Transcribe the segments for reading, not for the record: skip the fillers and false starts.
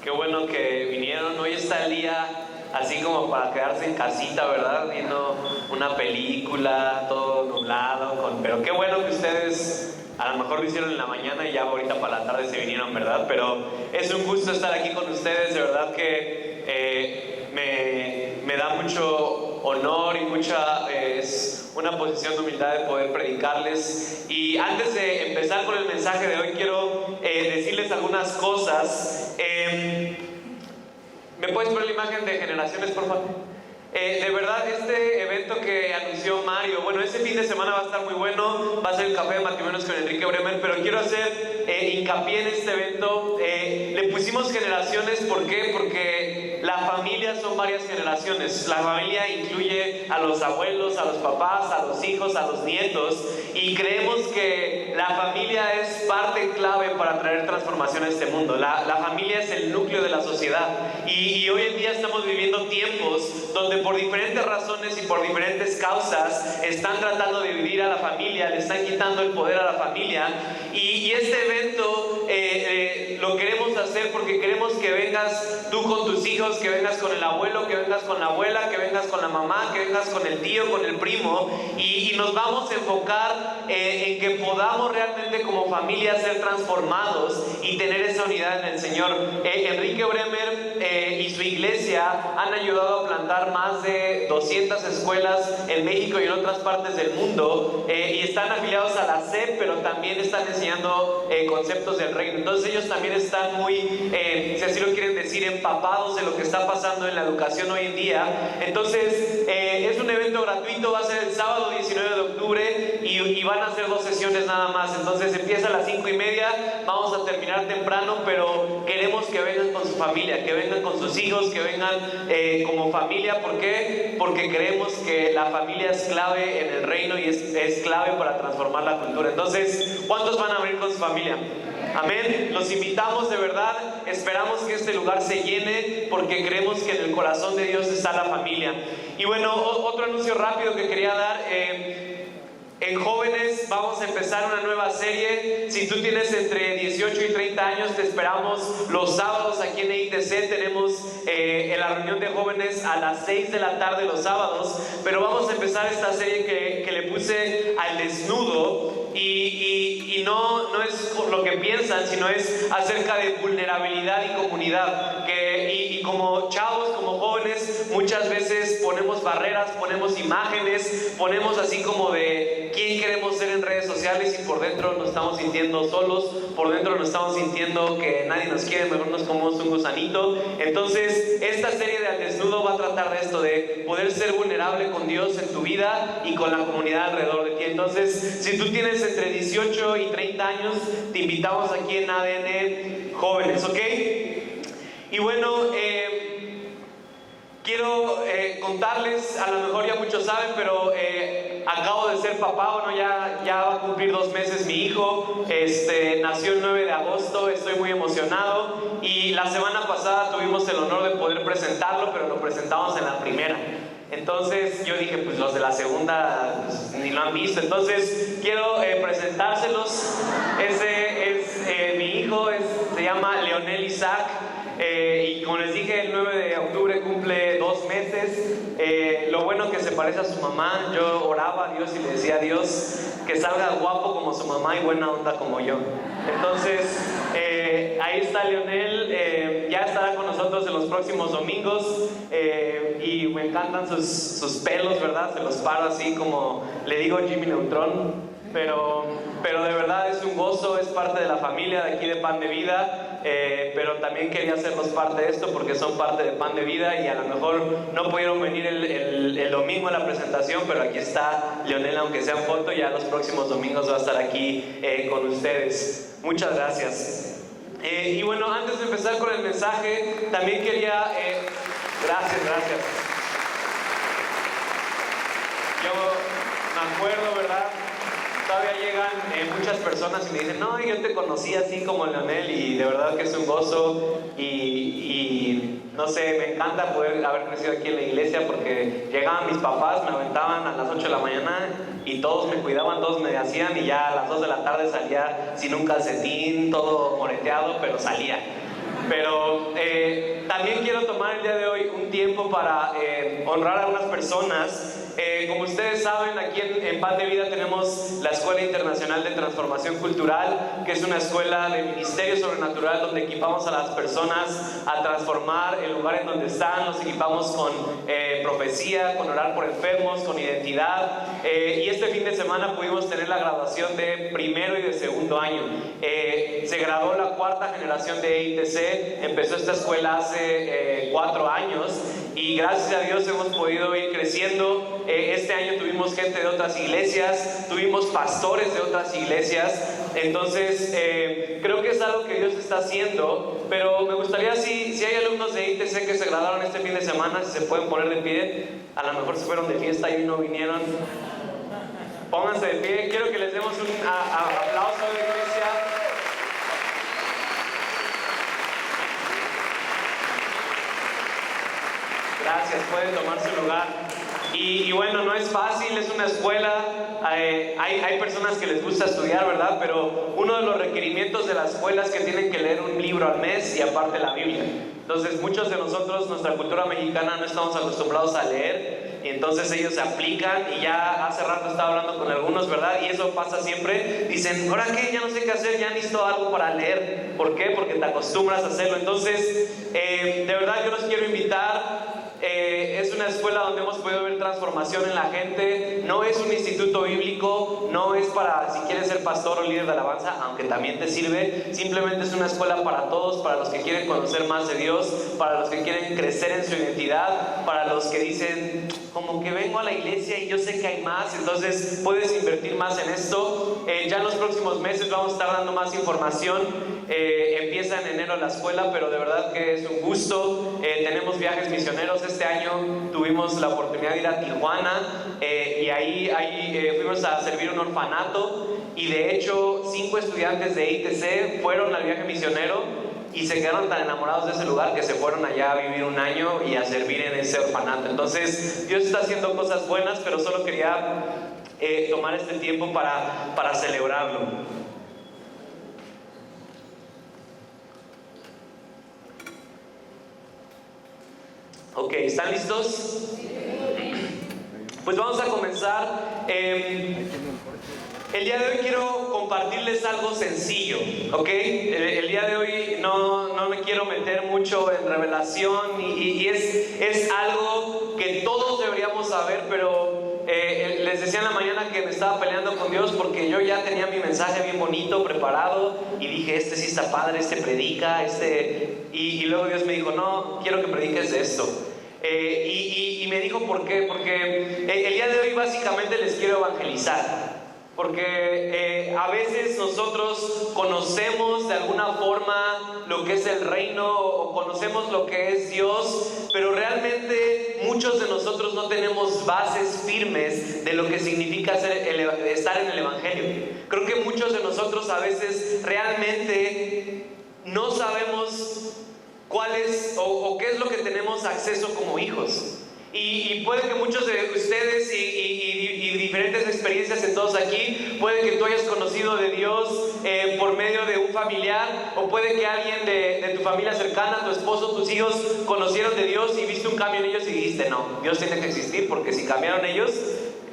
Qué bueno que vinieron. Hoy está el día así como para quedarse en casita, ¿verdad? Viendo una película, todo nublado. Pero qué bueno que ustedes a lo mejor lo hicieron en la mañana y ya ahorita para la tarde se vinieron, ¿verdad? Pero es un gusto estar aquí con ustedes. De verdad que me da mucho honor y es una posición de humildad de poder predicarles. Y antes de empezar con el mensaje de hoy, quiero decirles algunas cosas. ¿Me puedes poner la imagen de generaciones, por favor? De verdad, este evento que anunció Mario, bueno, ese fin de semana va a estar muy bueno, va a ser el café de matrimonios con Enrique Bremer, pero quiero hacer hincapié en este evento. Le pusimos generaciones, ¿por qué? Porque la familia son varias generaciones. La familia incluye a los abuelos, a los papás, a los hijos, a los nietos, y creemos que la familia es parte clave para traer transformación a este mundo. La familia es el núcleo de la sociedad, y hoy en día estamos viviendo tiempos donde por diferentes razones y por diferentes causas están tratando de dividir a la familia, le están quitando el poder a la familia, y este evento lo queremos hacer porque queremos que vengas tú con tus hijos, que vengas con el abuelo, que vengas con la abuela, que vengas con la mamá, que vengas con el tío, con el primo, y nos vamos a enfocar en que podamos realmente como familia ser transformados y tener esa unidad en el Señor. Enrique Bremer y su iglesia han ayudado a plantar más de 200 escuelas en México y en otras partes del mundo, y están afiliados a la SEP, pero también están enseñando conceptos del reino. Entonces ellos también están muy, si así lo quieren decir, empapados de lo que está pasando en la educación hoy en día. Entonces es un evento gratuito, va a ser el sábado 19 de octubre y van a ser 2 sesiones nada más. Entonces empieza a las 5:30, vamos a terminar temprano, pero queremos que vengan con su familia, que vengan con sus hijos, que vengan como familia. ¿Por qué? Porque creemos que la familia es clave en el reino y es clave para transformar la cultura. Entonces, ¿cuántos van a venir con su familia? Amén. Los invitamos de verdad. Esperamos que este lugar se llene porque creemos que en el corazón de Dios está la familia. Y bueno, otro anuncio rápido que quería dar. En jóvenes vamos a empezar una nueva serie. Si tú tienes entre 18 y 30 años, te esperamos los sábados aquí en EITC. Tenemos en la reunión de jóvenes a las 6 de la tarde los sábados. Pero vamos a empezar esta serie que le puse al desnudo. Y no es lo que piensan, sino es acerca de vulnerabilidad y comunidad. Y como chavos, como jóvenes, muchas veces ponemos barreras, ponemos imágenes, ponemos así como de quién queremos ser en redes sociales, y por dentro nos estamos sintiendo solos, por dentro nos estamos sintiendo que nadie nos quiere, mejor nos comemos un gusanito. Entonces esta serie de Al Desnudo va a tratar de esto, de poder ser vulnerable con Dios en tu vida y con la comunidad alrededor de ti. Entonces, si tú tienes entre 18 y 30 años, te invitamos aquí en ADN Jóvenes, ¿ok? Y bueno, quiero contarles, a lo mejor ya muchos saben, pero acabo de ser papá. Bueno, ya va a cumplir 2 meses mi hijo. Nació el 9 de agosto, estoy muy emocionado, y la semana pasada tuvimos el honor de poder presentarlo, pero lo presentamos en la primera. Entonces yo dije, pues los de la segunda pues, ni lo han visto. Entonces quiero presentárselos. Ese es mi hijo, se llama Leonel Isaac. Y como les dije, el 9 de octubre cumple 2 meses. Lo bueno que se parece a su mamá. Yo oraba a Dios y le decía a Dios que salga guapo como su mamá y buena onda como yo. Entonces ahí está Leonel. Ya estará con nosotros en los próximos domingos, y me encantan sus pelos, ¿verdad? Se los paro así como le digo Jimmy Neutron. Pero de verdad es un gozo, es parte de la familia de aquí de Pan de Vida, pero también quería hacerlos parte de esto porque son parte de Pan de Vida, y a lo mejor no pudieron venir el domingo a la presentación, pero aquí está Leonel, aunque sea en foto. Ya los próximos domingos va a estar aquí con ustedes. Muchas gracias. Y bueno, antes de empezar con el mensaje, también quería... Gracias. Yo me acuerdo, ¿verdad? Todavía llegan muchas personas y me dicen, no, yo te conocí así como Leonel, y de verdad que es un gozo, y no sé, me encanta poder haber crecido aquí en la iglesia, porque llegaban mis papás, me aventaban a las 8 de la mañana y todos me cuidaban, todos me hacían, y ya a las 2 de la tarde salía sin un calcetín, todo moreteado, pero salía. Pero También quiero tomar el día de hoy un tiempo para honrar a unas personas. Como ustedes saben, aquí en Pan de Vida tenemos la Escuela Internacional de Transformación Cultural, que es una escuela de ministerio sobrenatural donde equipamos a las personas a transformar el lugar en donde están. Los equipamos con profecía, con orar por enfermos, con identidad. Y este fin de semana pudimos tener la graduación de primero y de segundo año. Se graduó la cuarta generación de EITC. Empezó esta escuela hace 4 años y gracias a Dios hemos podido ir creciendo. Este año tuvimos gente de otras iglesias, tuvimos pastores de otras iglesias. Entonces creo que es algo que Dios está haciendo. Pero me gustaría, si hay alumnos de EITC que se graduaron este fin de semana, si se pueden poner de pie. A lo mejor se fueron de fiesta y hoy no vinieron. Pónganse de pie. Quiero que les demos un aplauso a la iglesia. Gracias, pueden tomar su lugar. Y bueno, no es fácil, es una escuela. Hay personas que les gusta estudiar, ¿verdad? Pero uno de los requerimientos de la escuela es que tienen que leer un libro al mes y aparte la Biblia. Entonces muchos de nosotros, nuestra cultura mexicana, no estamos acostumbrados a leer, y entonces ellos se aplican. Y ya hace rato estaba hablando con algunos, ¿verdad? Y eso pasa siempre. Dicen, ¿ahora qué? Ya no sé qué hacer, ya necesito algo para leer. ¿Por qué? Porque te acostumbras a hacerlo. Entonces, de verdad yo los quiero invitar. Es una escuela donde hemos podido ver transformación en la gente. No es un instituto bíblico, no es para si quieres ser pastor o líder de alabanza, aunque también te sirve. Simplemente es una escuela para todos, para los que quieren conocer más de Dios, para los que quieren crecer en su identidad, para los que dicen, como que vengo a la iglesia y yo sé que hay más, entonces puedes invertir más en esto. Ya en los próximos meses vamos a estar dando más información. Empieza en enero la escuela, pero de verdad que es un gusto. Tenemos viajes misioneros. Este año tuvimos la oportunidad de ir a Tijuana y ahí fuimos a servir un orfanato, y de hecho 5 estudiantes de EITC fueron al viaje misionero y se quedaron tan enamorados de ese lugar que se fueron allá a vivir un año y a servir en ese orfanato. Entonces Dios está haciendo cosas buenas, pero solo quería tomar este tiempo para celebrarlo. Ok, ¿están listos? Pues vamos a comenzar. El día de hoy quiero compartirles algo sencillo, ¿ok? El día de hoy no me quiero meter mucho en revelación y es algo que todos deberíamos saber, pero les decía en la mañana que me estaba peleando con Dios porque yo ya tenía mi mensaje bien bonito, preparado, y dije, este sí está padre, este predica, y luego Dios me dijo, no, quiero que prediques de esto. Y me dijo, ¿por qué? Porque el día de hoy básicamente les quiero evangelizar. Porque a veces nosotros conocemos de alguna forma lo que es el reino o conocemos lo que es Dios, pero realmente muchos de nosotros no tenemos bases firmes de lo que significa estar en el evangelio. Creo que muchos de nosotros a veces realmente no sabemos cuál es o qué es lo que tenemos acceso como hijos. Y puede que muchos de ustedes y diferentes experiencias en todos aquí, puede que tú hayas conocido de Dios por medio de un familiar, o puede que alguien de tu familia cercana, tu esposo, tus hijos, conocieron de Dios y viste un cambio en ellos y dijiste, no, Dios tiene que existir, porque si cambiaron ellos,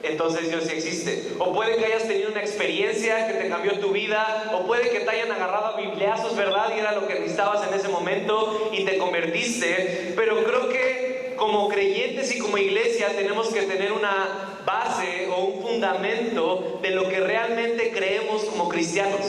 entonces Dios sí existe. O puede que hayas tenido una experiencia que te cambió tu vida, o puede que te hayan agarrado a bibliazos, ¿verdad? Y era lo que necesitabas en ese momento y te convertiste. Pero creo que como creyentes y como iglesia tenemos que tener una base o un fundamento de lo que realmente creemos como cristianos,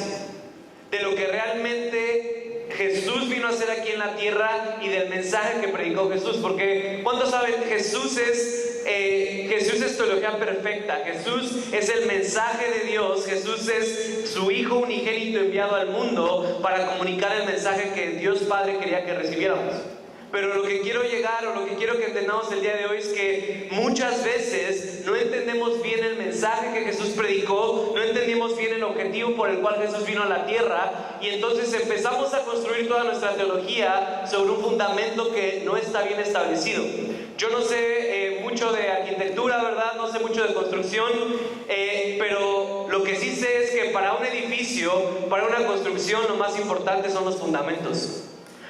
de lo que realmente Jesús vino a hacer aquí en la tierra y del mensaje que predicó Jesús. Porque ¿cuántos saben? Jesús es teología perfecta. Jesús es el mensaje de Dios. Jesús es su Hijo unigénito enviado al mundo para comunicar el mensaje que Dios Padre quería que recibiéramos. Pero lo que quiero llegar, o lo que quiero que entendamos el día de hoy, es que muchas veces no entendemos bien el mensaje que Jesús predicó, no entendemos bien el objetivo por el cual Jesús vino a la tierra, y entonces empezamos a construir toda nuestra teología sobre un fundamento que no está bien establecido. Yo no sé mucho de arquitectura, ¿verdad? No sé mucho de construcción, pero lo que sí sé es que para un edificio, para una construcción, lo más importante son los fundamentos.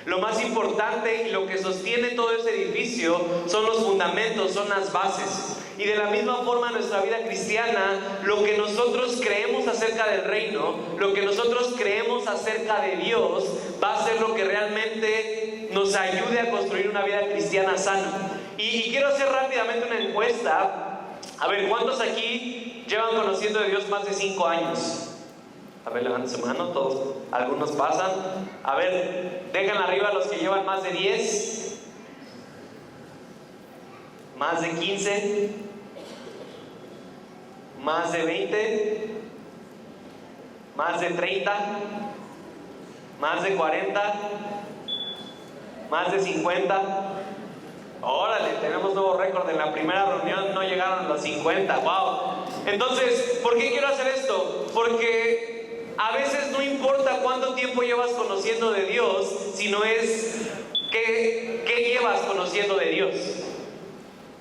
Lo más importante y lo que sostiene todo ese edificio son los fundamentos, son las bases. Y de la misma forma en nuestra vida cristiana, lo que nosotros creemos acerca del reino, lo que nosotros creemos acerca de Dios, va a ser lo que realmente nos ayude a construir una vida cristiana sana. Y quiero hacer rápidamente una encuesta. A ver, ¿cuántos aquí llevan conociendo de Dios más de 5 años? A ver, levanten su mano, todos, algunos pasan. A ver, dejan arriba los que llevan más de 10, más de 15, más de 20, más de 30, más de 40, más de 50. Órale, tenemos nuevo récord. En la primera reunión no llegaron los 50. ¡Wow! Entonces, ¿por qué quiero hacer esto? Porque a veces no importa cuánto tiempo llevas conociendo de Dios, sino es qué llevas conociendo de Dios.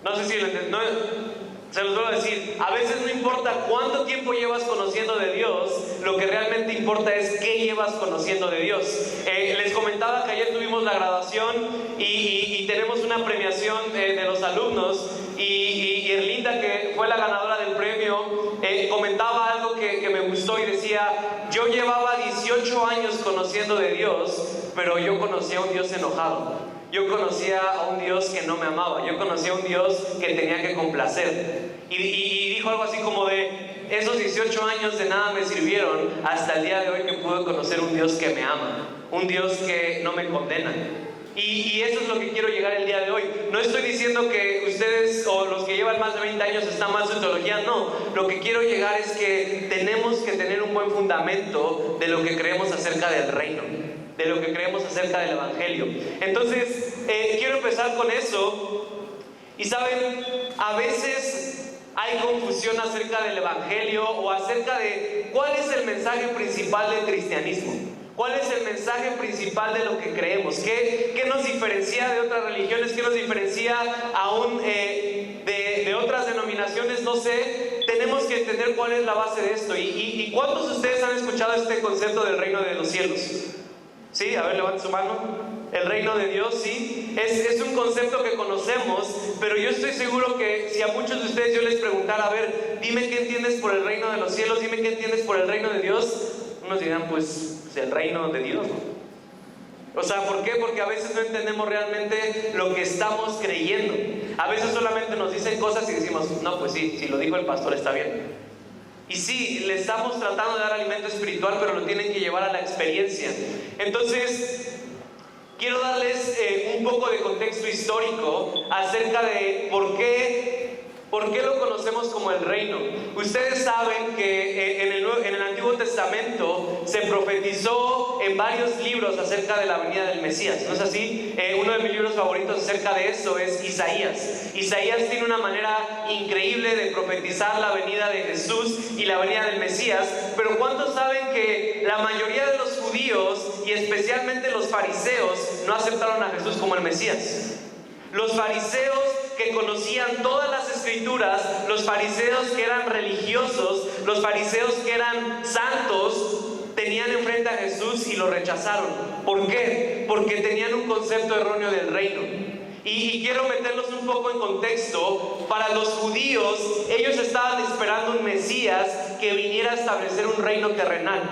No sé si lo entienden. Se los voy a decir, a veces no importa cuánto tiempo llevas conociendo de Dios, lo que realmente importa es qué llevas conociendo de Dios. Les comentaba que ayer tuvimos la graduación y tenemos una premiación de los alumnos, y Erlinda, que fue la ganadora del premio, comentaba algo que me gustó y decía: yo llevaba 18 años conociendo de Dios, pero yo conocía a un Dios enojado. Yo conocía a un Dios que no me amaba. Yo conocía a un Dios que tenía que complacer. Y dijo algo así como de: esos 18 años de nada me sirvieron hasta el día de hoy que pude conocer un Dios que me ama, un Dios que no me condena. Y eso es lo que quiero llegar el día de hoy. No estoy diciendo que ustedes o los que llevan más de 20 años están mal en su teología, no. Lo que quiero llegar es que tenemos que tener un buen fundamento de lo que creemos acerca del reino, de lo que creemos acerca del Evangelio. Entonces, quiero empezar con eso. Y saben, a veces hay confusión acerca del Evangelio o acerca de cuál es el mensaje principal del cristianismo. ¿Cuál es el mensaje principal de lo que creemos? ¿Qué nos diferencia de otras religiones? ¿Qué nos diferencia aún de otras denominaciones? No sé. Tenemos que entender cuál es la base de esto. ¿Y cuántos de ustedes han escuchado este concepto del reino de los cielos? ¿Sí? A ver, levanten su mano. El reino de Dios, sí. Es un concepto que conocemos, pero yo estoy seguro que si a muchos de ustedes yo les preguntara: a ver, dime qué entiendes por el reino de los cielos, dime qué entiendes por el reino de Dios, unos dirán: pues el reino de Dios, ¿no? O sea, ¿por qué? Porque a veces no entendemos realmente lo que estamos creyendo. A veces solamente nos dicen cosas y decimos: no, pues sí, si lo dijo el pastor está bien. Y sí, le estamos tratando de dar alimento espiritual, pero lo tienen que llevar a la experiencia. Entonces, quiero darles un poco de contexto histórico acerca de por qué lo conocemos como el reino. Ustedes saben que en el Antiguo Testamento se profetizó en varios libros acerca de la venida del Mesías, ¿no es así? Uno de mis libros favoritos acerca de eso es Isaías. Isaías tiene una manera increíble de profetizar la venida de Jesús y la venida del Mesías. Pero ¿cuántos saben que la mayoría de los judíos y especialmente los fariseos no aceptaron a Jesús como el Mesías? Los fariseos que conocían todas las escrituras, los fariseos que eran religiosos, los fariseos que eran santos, tenían enfrente a Jesús y lo rechazaron. ¿Por qué? Porque tenían un concepto erróneo del reino. Y quiero meterlos un poco en contexto. Para los judíos, ellos estaban esperando un Mesías que viniera a establecer un reino terrenal.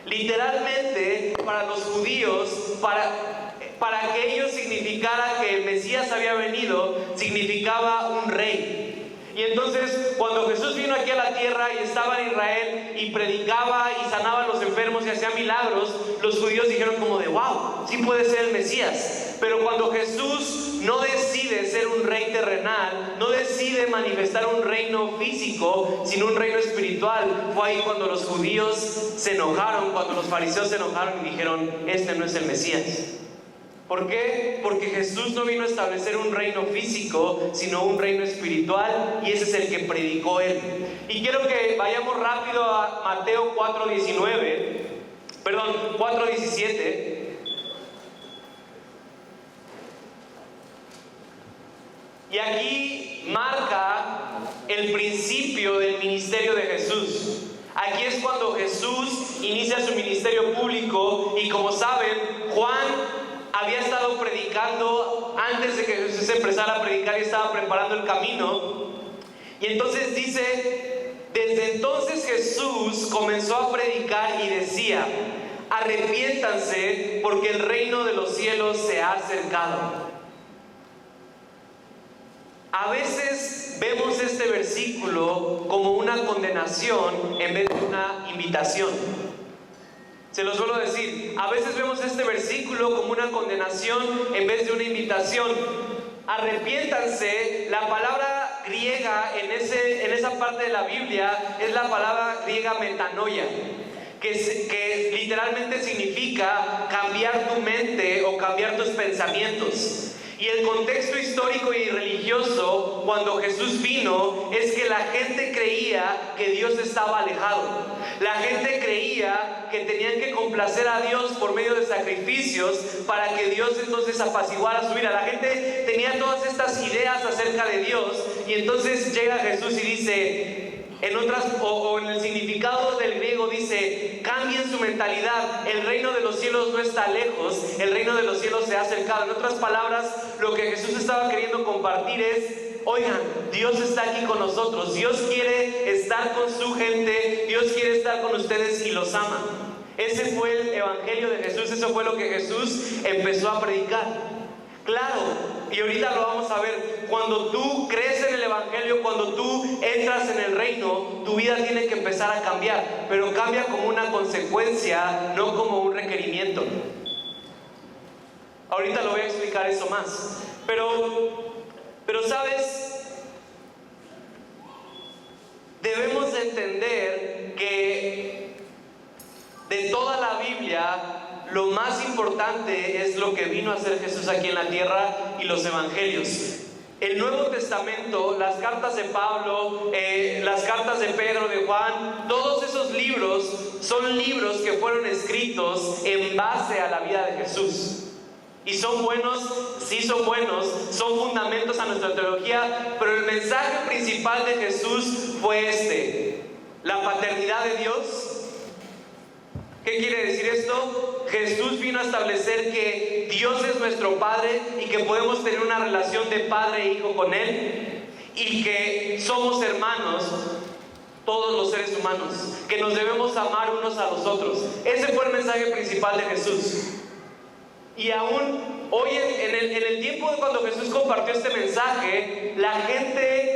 Literalmente, para los judíos, para que ellos significara que el Mesías había venido, significaba un rey. Y entonces, cuando Jesús vino aquí a la tierra y estaba en Israel y predicaba y sanaba a los enfermos y hacía milagros, los judíos dijeron como de: wow, sí puede ser el Mesías. Pero cuando Jesús no decide ser un rey terrenal, no decide manifestar un reino físico, sino un reino espiritual, fue ahí cuando los judíos se enojaron, cuando los fariseos se enojaron y dijeron: este no es el Mesías. ¿Por qué? Porque Jesús no vino a establecer un reino físico, sino un reino espiritual, y ese es el que predicó Él. Y quiero que vayamos rápido a Mateo 4:17. Y aquí marca el principio del ministerio de Jesús. Aquí es cuando Jesús inicia su ministerio público, y como saben, Juan había estado predicando antes de que Jesús empezara a predicar y estaba preparando el camino. Y entonces dice, desde entonces Jesús comenzó a predicar y decía: arrepiéntanse porque el reino de los cielos se ha acercado. A veces vemos este versículo como una condenación en vez de una invitación. Se los vuelvo a decir, a veces vemos este versículo como una condenación en vez de una invitación. Arrepiéntanse, la palabra griega en esa parte de la Biblia es la palabra griega metanoia, que literalmente significa cambiar tu mente o cambiar tus pensamientos. Y el contexto histórico y religioso cuando Jesús vino es que la gente creía que Dios estaba alejado. La gente creía que tenían que complacer a Dios por medio de sacrificios para que Dios entonces apaciguara su ira. La gente tenía todas estas ideas acerca de Dios, y entonces llega Jesús y dice, en el significado del griego dice: cambien su mentalidad, el reino de los cielos no está lejos, el reino de los cielos se ha acercado. En otras palabras, lo que Jesús estaba queriendo compartir es: oigan, Dios está aquí con nosotros, Dios quiere estar con su gente, Dios quiere estar con ustedes y los ama. Ese fue el evangelio de Jesús, eso fue lo que Jesús empezó a predicar. Claro, y ahorita lo vamos a ver, cuando tú crees en el evangelio, cuando tú entras en el reino, tu vida tiene que empezar a cambiar, pero cambia como una consecuencia, no como un requerimiento. Ahorita lo voy a explicar eso más, pero ¿sabes? Debemos de entender que de toda la Biblia, lo más importante es lo que vino a hacer Jesús aquí en la tierra y los evangelios. El Nuevo Testamento, las cartas de Pablo, las cartas de Pedro, de Juan, todos esos libros son libros que fueron escritos en base a la vida de Jesús. Y son buenos, sí son buenos, son fundamentos a nuestra teología, pero el mensaje principal de Jesús fue la paternidad de Dios. ¿Qué quiere decir esto? Jesús vino a establecer que Dios es nuestro Padre y que podemos tener una relación de padre e hijo con Él, y que somos hermanos, todos los seres humanos, que nos debemos amar unos a los otros. Ese fue el mensaje principal de Jesús. Y aún hoy en el tiempo de cuando Jesús compartió este mensaje, la gente...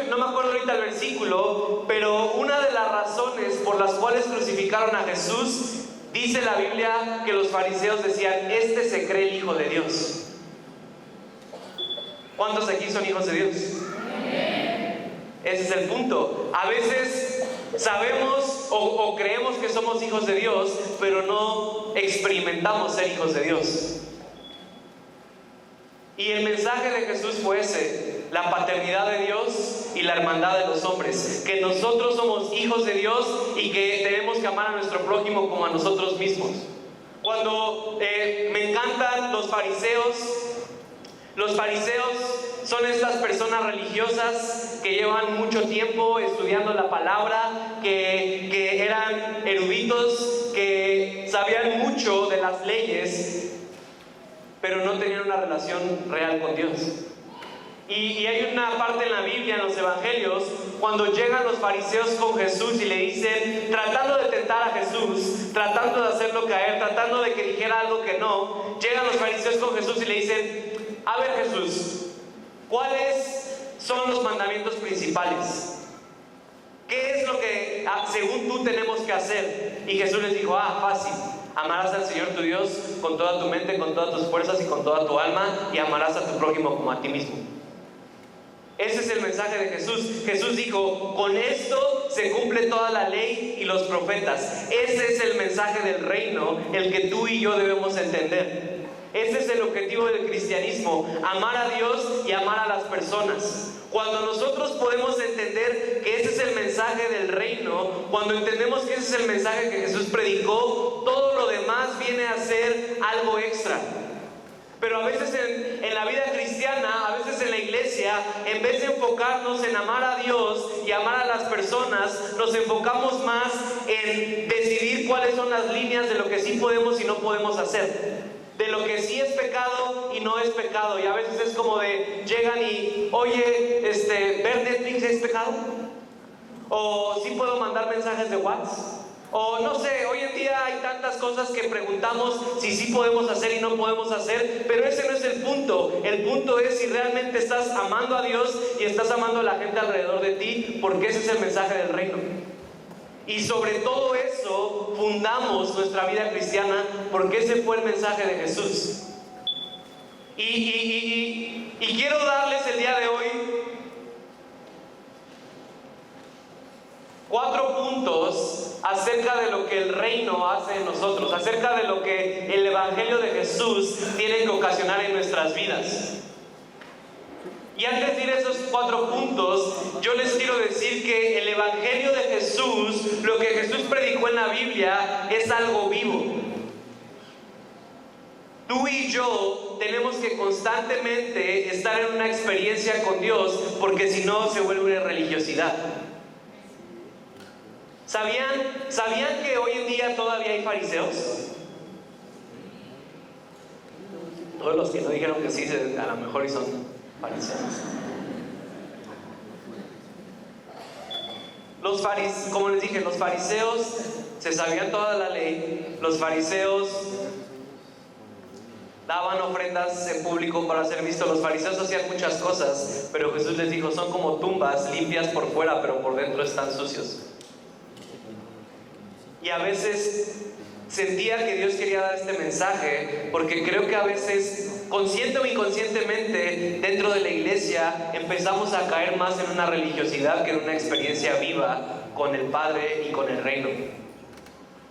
no me acuerdo ahorita el versículo, pero una de las razones por las cuales crucificaron a Jesús, dice la Biblia que los fariseos decían: este se cree el Hijo de Dios. ¿Cuántos aquí son hijos de Dios? Ese es el punto. A veces sabemos o creemos que somos hijos de Dios, pero no experimentamos ser hijos de Dios. Y el mensaje de Jesús fue ese: la paternidad de Dios y la hermandad de los hombres, que nosotros somos hijos de Dios y que tenemos que amar a nuestro prójimo como a nosotros mismos. Cuando me encantan los fariseos son estas personas religiosas que llevan mucho tiempo estudiando la palabra, que eran eruditos, que sabían mucho de las leyes, pero no tenían una relación real con Dios. Y hay una parte en la Biblia, en los evangelios, cuando llegan los fariseos con Jesús y le dicen, tratando de tentar a Jesús, tratando de hacerlo caer, tratando de que dijera algo que no, llegan los fariseos con Jesús y le dicen: a ver, Jesús, ¿cuáles son los mandamientos principales? ¿Qué es lo que según tú tenemos que hacer? Y Jesús les dijo: fácil. Amarás al Señor tu Dios con toda tu mente, con todas tus fuerzas y con toda tu alma, y amarás a tu prójimo como a ti mismo. Ese es el mensaje de Jesús. Jesús dijo: con esto se cumple toda la ley y los profetas. Ese es el mensaje del reino, el que tú y yo debemos entender. Ese es el objetivo del cristianismo: amar a Dios y amar a las personas. Cuando nosotros podemos entender que ese es el mensaje del reino, cuando entendemos que ese es el mensaje que Jesús predicó, todo lo demás viene a ser algo extra. Pero a veces en la vida cristiana, a veces en la iglesia, en vez de enfocarnos en amar a Dios y amar a las personas, nos enfocamos más en decidir cuáles son las líneas de lo que sí podemos y no podemos hacer. de lo que sí es pecado y no es pecado. Y a veces es como de, llegan y, oye, ¿ver Netflix es pecado? O ¿sí puedo mandar mensajes de WhatsApp? O no sé, hoy en día hay tantas cosas que preguntamos si sí podemos hacer y no podemos hacer, pero ese no es el punto. El punto es si realmente estás amando a Dios y estás amando a la gente alrededor de ti, porque ese es el mensaje del reino. Y sobre todo eso fundamos nuestra vida cristiana, porque ese fue el mensaje de Jesús. Y quiero darles el día de hoy 4 puntos acerca de lo que el reino hace en nosotros, acerca de lo que el Evangelio de Jesús tiene que ocasionar en nuestras vidas. Y antes de ir a esos 4 puntos, yo les quiero decir que el Evangelio de Jesús, lo que Jesús predicó en la Biblia, es algo vivo. Tú y yo tenemos que constantemente estar en una experiencia con Dios, porque si no se vuelve una religiosidad. ¿Sabían que hoy en día todavía hay fariseos? Todos los que no dijeron que sí, a lo mejor y son fariseos. Como les dije, los fariseos se sabían toda la ley. Los fariseos daban ofrendas en público para ser vistos. Los fariseos hacían muchas cosas, pero Jesús les dijo, son como tumbas limpias por fuera, pero por dentro están sucios. Y a veces sentía que Dios quería dar este mensaje, porque creo que a veces, consciente o inconscientemente, dentro de la iglesia empezamos a caer más en una religiosidad que en una experiencia viva con el Padre y con el reino.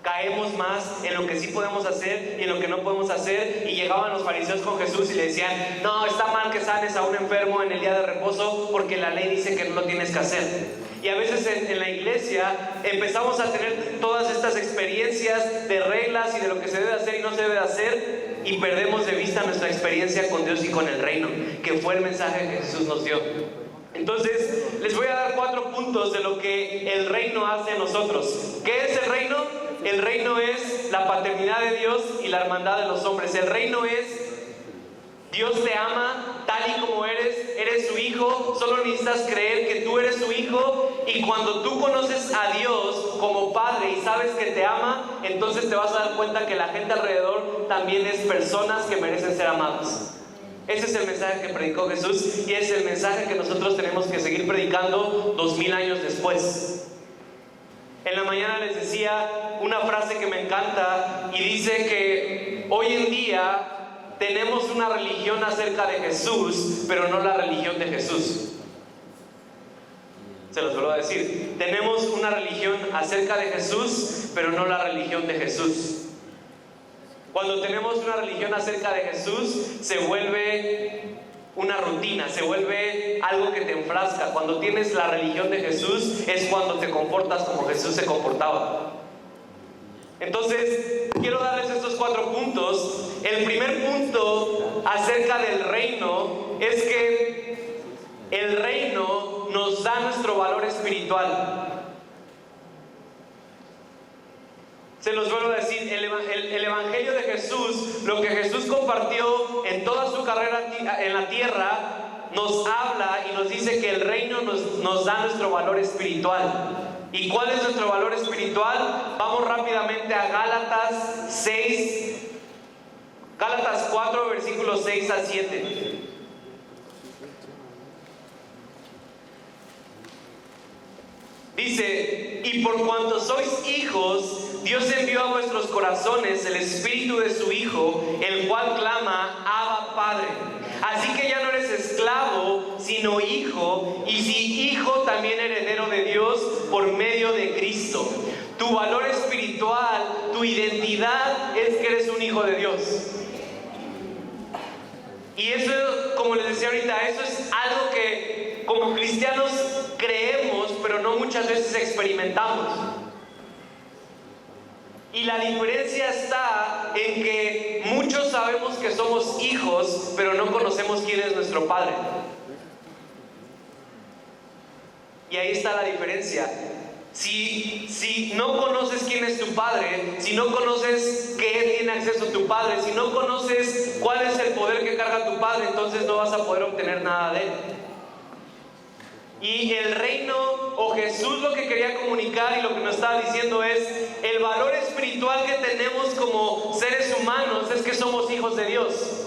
Caemos más en lo que sí podemos hacer y en lo que no podemos hacer. Y llegaban los fariseos con Jesús y le decían, no, está mal que sanes a un enfermo en el día de reposo, porque la ley dice que no lo tienes que hacer. Y a veces en la iglesia empezamos a tener todas estas experiencias de reglas y de lo que se debe hacer y no se debe hacer, y perdemos de vista nuestra experiencia con Dios y con el reino, que fue el mensaje que Jesús nos dio. Entonces, les voy a dar 4 puntos de lo que el reino hace en nosotros. ¿Qué es el reino? El reino es la paternidad de Dios y la hermandad de los hombres. El reino es Dios te ama tal y como eres su hijo, solo necesitas creer que tú eres su hijo, y cuando tú conoces a Dios como Padre y sabes que te ama, entonces te vas a dar cuenta que la gente alrededor también es personas que merecen ser amadas. Ese es el mensaje que predicó Jesús y es el mensaje que nosotros tenemos que seguir predicando 2000 años después. En la mañana les decía una frase que me encanta y dice que hoy en día tenemos una religión acerca de Jesús, pero no la religión de Jesús. Se los vuelvo a decir. Tenemos una religión acerca de Jesús, pero no la religión de Jesús. Cuando tenemos una religión acerca de Jesús, se vuelve una rutina, se vuelve algo que te enfrasca. Cuando tienes la religión de Jesús, es cuando te comportas como Jesús se comportaba. Entonces, quiero darles estos 4 puntos. El primer punto acerca del reino es que el reino nos da nuestro valor espiritual. Se los vuelvo a decir, el Evangelio de Jesús, lo que Jesús compartió en toda su carrera en la tierra, nos habla y nos dice que el reino nos da nuestro valor espiritual. ¿Y cuál es nuestro valor espiritual? Vamos rápidamente a Gálatas 4, versículos 6 al 7. Dice, y por cuanto sois hijos, Dios envió a vuestros corazones el espíritu de su Hijo, el cual clama, Abba, Padre. Así que ya no eres esclavo, sino hijo, y si hijo, también heredero de Dios por medio de Cristo. Tu valor espiritual, tu identidad es que eres un hijo de Dios. Y eso, como les decía ahorita, eso es algo que como cristianos creemos, pero no muchas veces experimentamos. Y la diferencia está en que muchos sabemos que somos hijos, pero no conocemos quién es nuestro Padre. Y ahí está la diferencia. Si no conoces quién es tu Padre, si no conoces qué tiene acceso tu Padre, si no conoces cuál es el poder que carga tu Padre, entonces no vas a poder obtener nada de Él. Y el reino, o Jesús, lo que quería comunicar y lo que nos estaba diciendo es: el valor espiritual que tenemos como seres humanos es que somos hijos de Dios.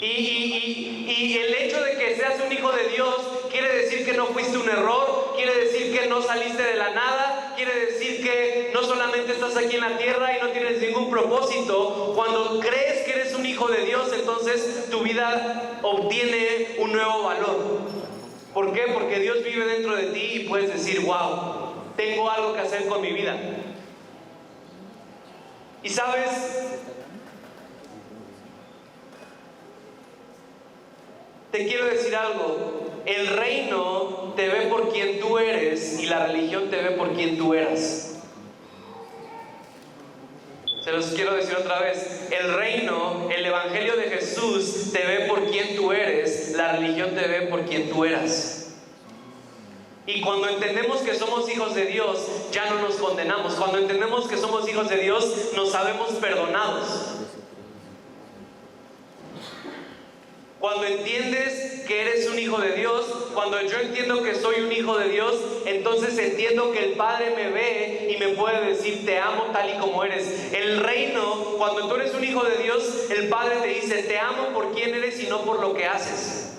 Y el hecho de que seas un hijo de Dios quiere decir que no fuiste un error, quiere decir que no saliste de la nada, quiere decir que no solamente estás aquí en la tierra y no tienes ningún propósito. Cuando crees que eres un hijo de Dios, entonces tu vida obtiene un nuevo valor. ¿Por qué? Porque Dios vive dentro de ti y puedes decir: wow, tengo algo que hacer con mi vida. Y sabes, te quiero decir algo: el reino te ve por quien tú eres y la religión te ve por quien tú eras. Se los quiero decir otra vez: el reino, el evangelio de Jesús te ve por quien tú eres, la religión te ve por quien tú eras. Y cuando entendemos que somos hijos de Dios, ya no nos condenamos. Cuando entendemos que somos hijos de Dios, nos sabemos perdonados. Cuando entiendes que eres un hijo de Dios, cuando yo entiendo que soy un hijo de Dios, entonces entiendo que el Padre me ve y me puede decir: te amo tal y como eres. El reino, cuando tú eres un hijo de Dios, el Padre te dice: te amo por quien eres y no por lo que haces.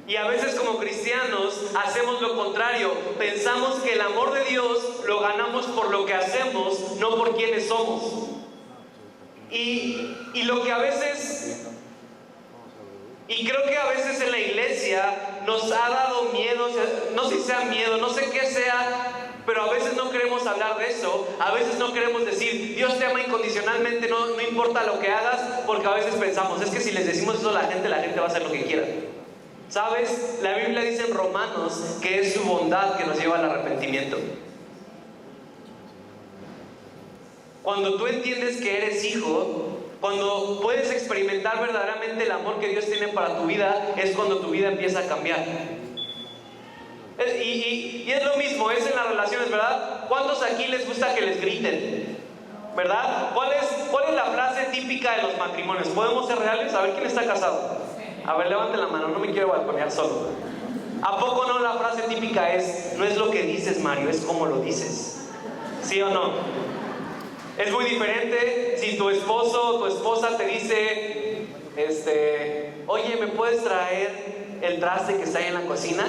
Y a veces como cristianos hacemos lo contrario. Pensamos que el amor de Dios lo ganamos por lo que hacemos, no por quienes somos. Y lo que a veces, y creo que a veces en la iglesia nos ha dado miedo, no sé si sea miedo, no sé qué sea, pero a veces no queremos hablar de eso. A veces no queremos decir: Dios te ama incondicionalmente, no importa lo que hagas, porque a veces pensamos: es que si les decimos eso a la gente va a hacer lo que quiera. ¿Sabes? La Biblia dice en Romanos que es su bondad que nos lleva al arrepentimiento. Cuando tú entiendes que eres hijo, cuando puedes experimentar verdaderamente el amor que Dios tiene para tu vida, es cuando tu vida empieza a cambiar. Y es lo mismo, es en las relaciones, ¿verdad? ¿Cuántos aquí les gusta que les griten? ¿Verdad? ¿Cuál es la frase típica de los matrimonios? ¿Podemos ser reales? A ver, ¿quién está casado? A ver, levanten la mano, no me quiero balconear solo. ¿A poco no la frase típica es: no es lo que dices, Mario, es cómo lo dices? ¿Sí o no? Es muy diferente si tu esposo o tu esposa te dice: oye, ¿me puedes traer el traste que está ahí en la cocina?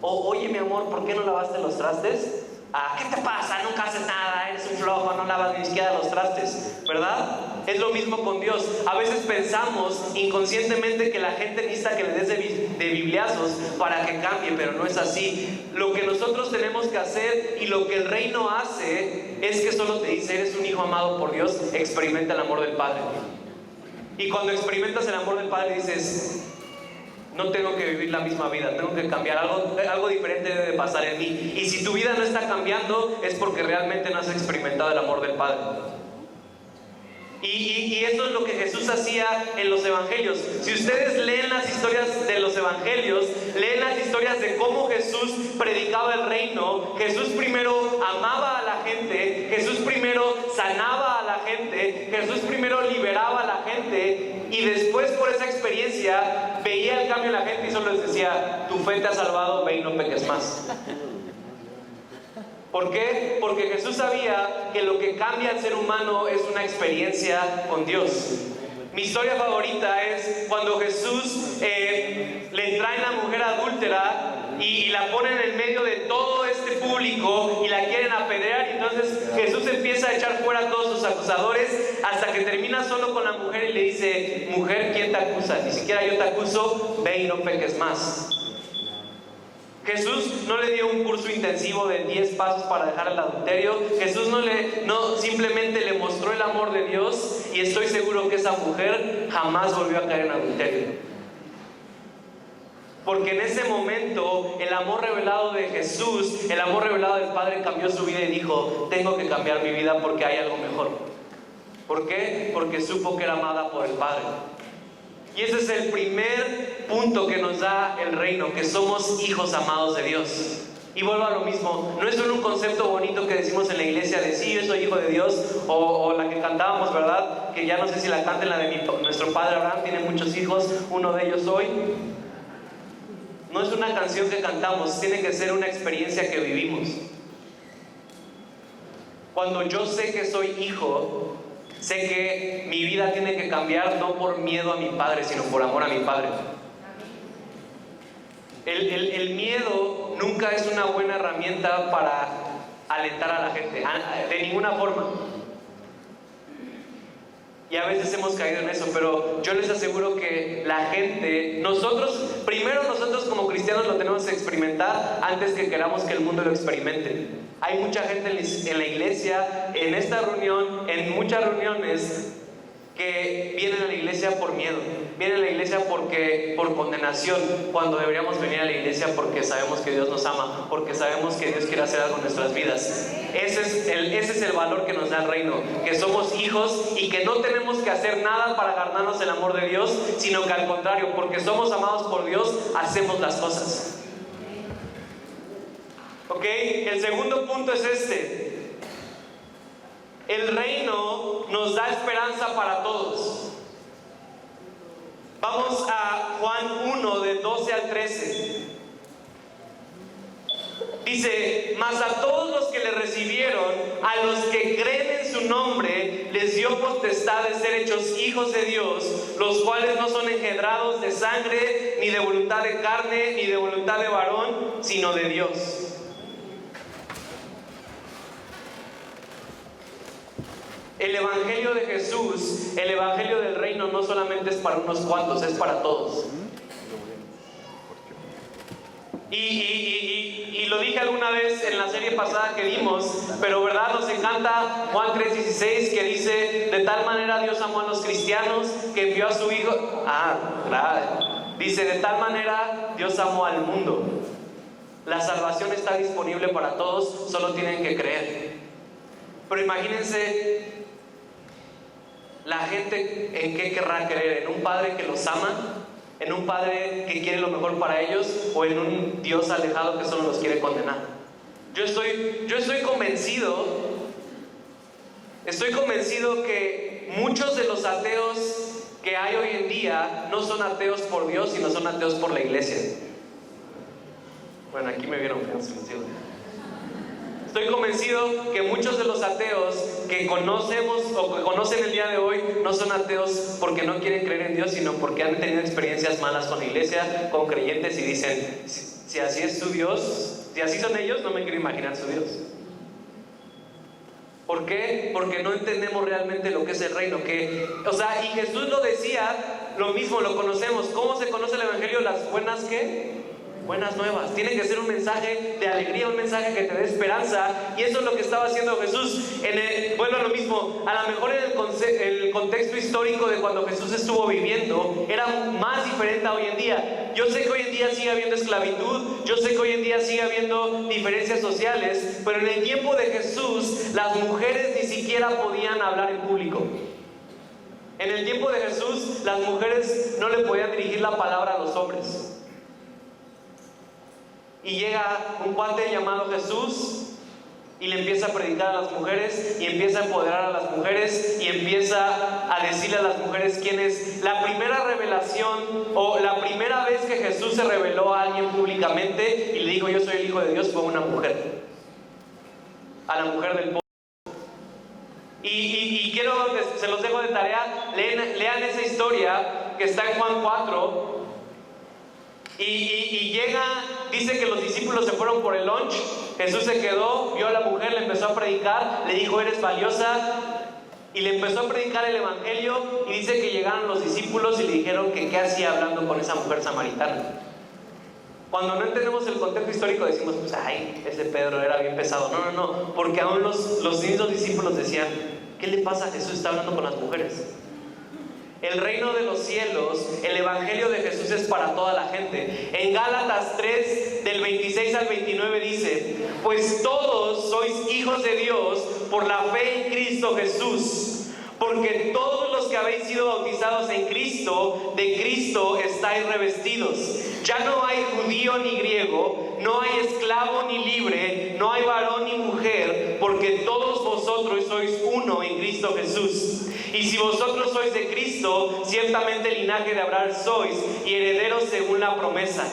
O: oye, mi amor, ¿por qué no lavaste los trastes? Ah, ¿qué te pasa? Nunca haces nada, eres un flojo, no lavas ni siquiera los trastes, ¿verdad? Es lo mismo con Dios. A veces pensamos inconscientemente que la gente necesita que le des de bibliazos para que cambie, pero no es así. Lo que nosotros tenemos que hacer y lo que el reino hace es que solo te dice: eres un hijo amado por Dios, experimenta el amor del Padre. Y cuando experimentas el amor del Padre dices: no tengo que vivir la misma vida, tengo que cambiar, algo diferente debe pasar en mí. Y si tu vida no está cambiando, es porque realmente no has experimentado el amor del Padre. Y eso es lo que Jesús hacía en los evangelios. Si ustedes leen las historias de los evangelios, leen las historias de cómo Jesús predicaba el reino. Jesús primero amaba a la gente, Jesús primero sanaba a la gente, Jesús primero liberaba a la gente, y después, por esa experiencia, veía el cambio en la gente y solo les decía: tu fe te ha salvado, ve y no peques más. ¿Por qué? Porque Jesús sabía que lo que cambia al ser humano es una experiencia con Dios. Mi historia favorita es cuando Jesús le traen a la mujer adúltera y la ponen en medio de todo este público y la quieren apedrear, y entonces Jesús empieza a echar fuera a todos sus acusadores hasta que termina solo con la mujer y le dice: mujer, ¿quién te acusa? Ni siquiera yo te acuso, ve y no peques más. Jesús no le dio un curso intensivo de 10 pasos para dejar el adulterio. Jesús no simplemente le mostró el amor de Dios, y estoy seguro que esa mujer jamás volvió a caer en adulterio. Porque en ese momento el amor revelado de Jesús, el amor revelado del Padre, cambió su vida y dijo: tengo que cambiar mi vida porque hay algo mejor. ¿Por qué? Porque supo que era amada por el Padre. Y ese es el primer punto que nos da el reino, que somos hijos amados de Dios. Y vuelvo a lo mismo, no es solo un concepto bonito que decimos en la iglesia de sí, yo soy hijo de Dios, o la que cantábamos, ¿verdad? Que ya no sé si la canten, la de nuestro padre Abraham tiene muchos hijos, uno de ellos soy. No es una canción que cantamos, tiene que ser una experiencia que vivimos. Cuando yo sé que soy hijo, sé que mi vida tiene que cambiar no por miedo a mi padre, sino por amor a mi padre. El miedo nunca es una buena herramienta para alentar a la gente, de ninguna forma. Y a veces hemos caído en eso, pero yo les aseguro que la gente, primero nosotros como cristianos lo tenemos que experimentar antes que queramos que el mundo lo experimente. Hay mucha gente en la iglesia, en esta reunión, en muchas reuniones, que vienen a la iglesia por miedo, vienen a la iglesia por condenación, cuando deberíamos venir a la iglesia porque sabemos que Dios nos ama, porque sabemos que Dios quiere hacer algo en nuestras vidas. Ese es el valor que nos da el reino, que somos hijos y que no tenemos que hacer nada para ganarnos el amor de Dios, sino que al contrario, porque somos amados por Dios, hacemos las cosas. ¿Ok? El segundo punto es este. El reino nos da esperanza para todos. Vamos a Juan 1, del 12 al 13. Dice: mas a todos los que le recibieron, a los que creen en su nombre, les dio potestad de ser hechos hijos de Dios, los cuales no son engendrados de sangre, ni de voluntad de carne, ni de voluntad de varón, sino de Dios. El evangelio de Jesús, el evangelio del reino, no solamente es para unos cuantos, es para todos. Y lo dije alguna vez en la serie pasada que dimos, pero verdad nos encanta Juan 3:16, que dice: de tal manera Dios amó a los cristianos que envió a su hijo. Dice: de tal manera Dios amó al mundo. La salvación está disponible para todos, solo tienen que creer. Pero imagínense la gente en qué querrá creer: en un padre que los ama, en un padre que quiere lo mejor para ellos, o en un Dios alejado que solo los quiere condenar. Yo estoy convencido que muchos de los ateos que hay hoy en día no son ateos por Dios, sino son ateos por la iglesia. Bueno, aquí me vieron feo, se los digo. Estoy convencido que muchos de los ateos que conocemos o que conocen el día de hoy no son ateos porque no quieren creer en Dios, sino porque han tenido experiencias malas con la iglesia, con creyentes, y dicen: si así es su Dios, si así son ellos, no me quiero imaginar su Dios. ¿Por qué? Porque no entendemos realmente lo que es el reino. Y Jesús lo decía, lo mismo, lo conocemos. ¿Cómo se conoce el evangelio? Las buenas, ¿qué? Buenas nuevas. Tiene que ser un mensaje de alegría, un mensaje que te dé esperanza. Y eso es lo que estaba haciendo Jesús. Bueno, lo mismo, a lo mejor en el contexto histórico de cuando Jesús estuvo viviendo era más diferente a hoy en día. Yo sé que hoy en día sigue habiendo esclavitud, yo sé que hoy en día sigue habiendo diferencias sociales, pero en el tiempo de Jesús las mujeres ni siquiera podían hablar en público. En el tiempo de Jesús las mujeres no le podían dirigir la palabra a los hombres. Y llega un cuate llamado Jesús y le empieza a predicar a las mujeres, y empieza a empoderar a las mujeres, y empieza a decirle a las mujeres quién es. La primera revelación, o la primera vez que Jesús se reveló a alguien públicamente y le dijo: yo soy el Hijo de Dios, fue una mujer, a la mujer del pueblo. Y quiero, se los dejo de tarea, lean esa historia que está en Juan 4. Y llega, dice que los discípulos se fueron por el lunch, Jesús se quedó, vio a la mujer, le empezó a predicar, le dijo: eres valiosa, y le empezó a predicar el evangelio. Y dice que llegaron los discípulos y le dijeron que qué hacía hablando con esa mujer samaritana. Cuando no entendemos el contexto histórico decimos: pues ay, ese Pedro era bien pesado. No, porque aún los mismos discípulos decían: ¿qué le pasa? Jesús está hablando con las mujeres. El reino de los cielos, el evangelio de Jesús es para toda la gente. En Gálatas 3, del 26 al 29 dice: pues todos sois hijos de Dios por la fe en Cristo Jesús, Porque todos los que habéis sido bautizados en Cristo, de Cristo estáis revestidos. Ya no hay judío ni griego, no hay esclavo ni libre, no hay varón ni mujer, porque todos vosotros sois uno en Cristo Jesús. Y si vosotros sois de Cristo, ciertamente linaje de Abraham sois, y herederos según la promesa.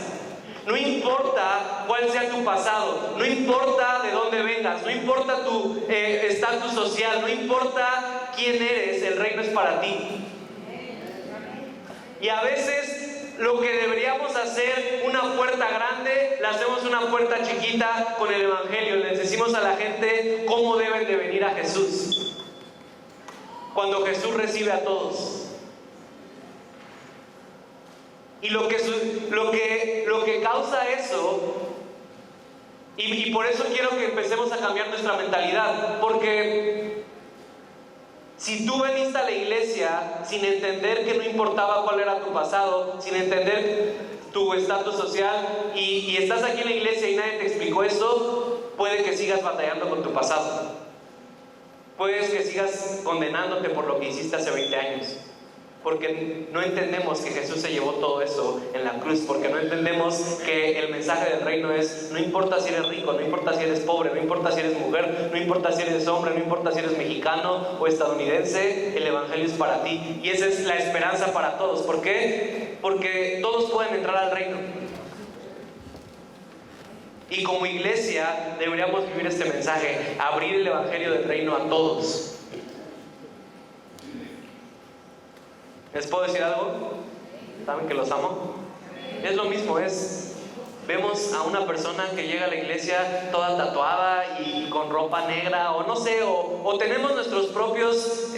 No importa cuál sea tu pasado, no importa de dónde vengas, no importa tu estatus social, no importa quién eres, el reino es para ti. Y a veces lo que deberíamos hacer, una puerta grande, la hacemos una puerta chiquita con el Evangelio. Les decimos a la gente cómo deben de venir a Jesús, cuando Jesús recibe a todos. Y lo que causa eso, y por eso quiero que empecemos a cambiar nuestra mentalidad, porque si tú veniste a la iglesia sin entender que no importaba cuál era tu pasado, sin entender tu estatus social, y estás aquí en la iglesia y nadie te explicó eso, puede que sigas batallando con tu pasado. Puedes que sigas condenándote por lo que hiciste hace 20 años. Porque no entendemos que Jesús se llevó todo eso en la cruz. Porque no entendemos que el mensaje del reino es: no importa si eres rico, no importa si eres pobre, no importa si eres mujer, no importa si eres hombre, no importa si eres mexicano o estadounidense, el evangelio es para ti. Y esa es la esperanza para todos. ¿Por qué? Porque todos pueden entrar al reino. Y como iglesia deberíamos vivir este mensaje: abrir el evangelio del reino a todos. ¿Les puedo decir algo? ¿Saben que los amo? Es lo mismo, vemos a una persona que llega a la iglesia toda tatuada y con ropa negra, o no sé, o tenemos nuestros propios,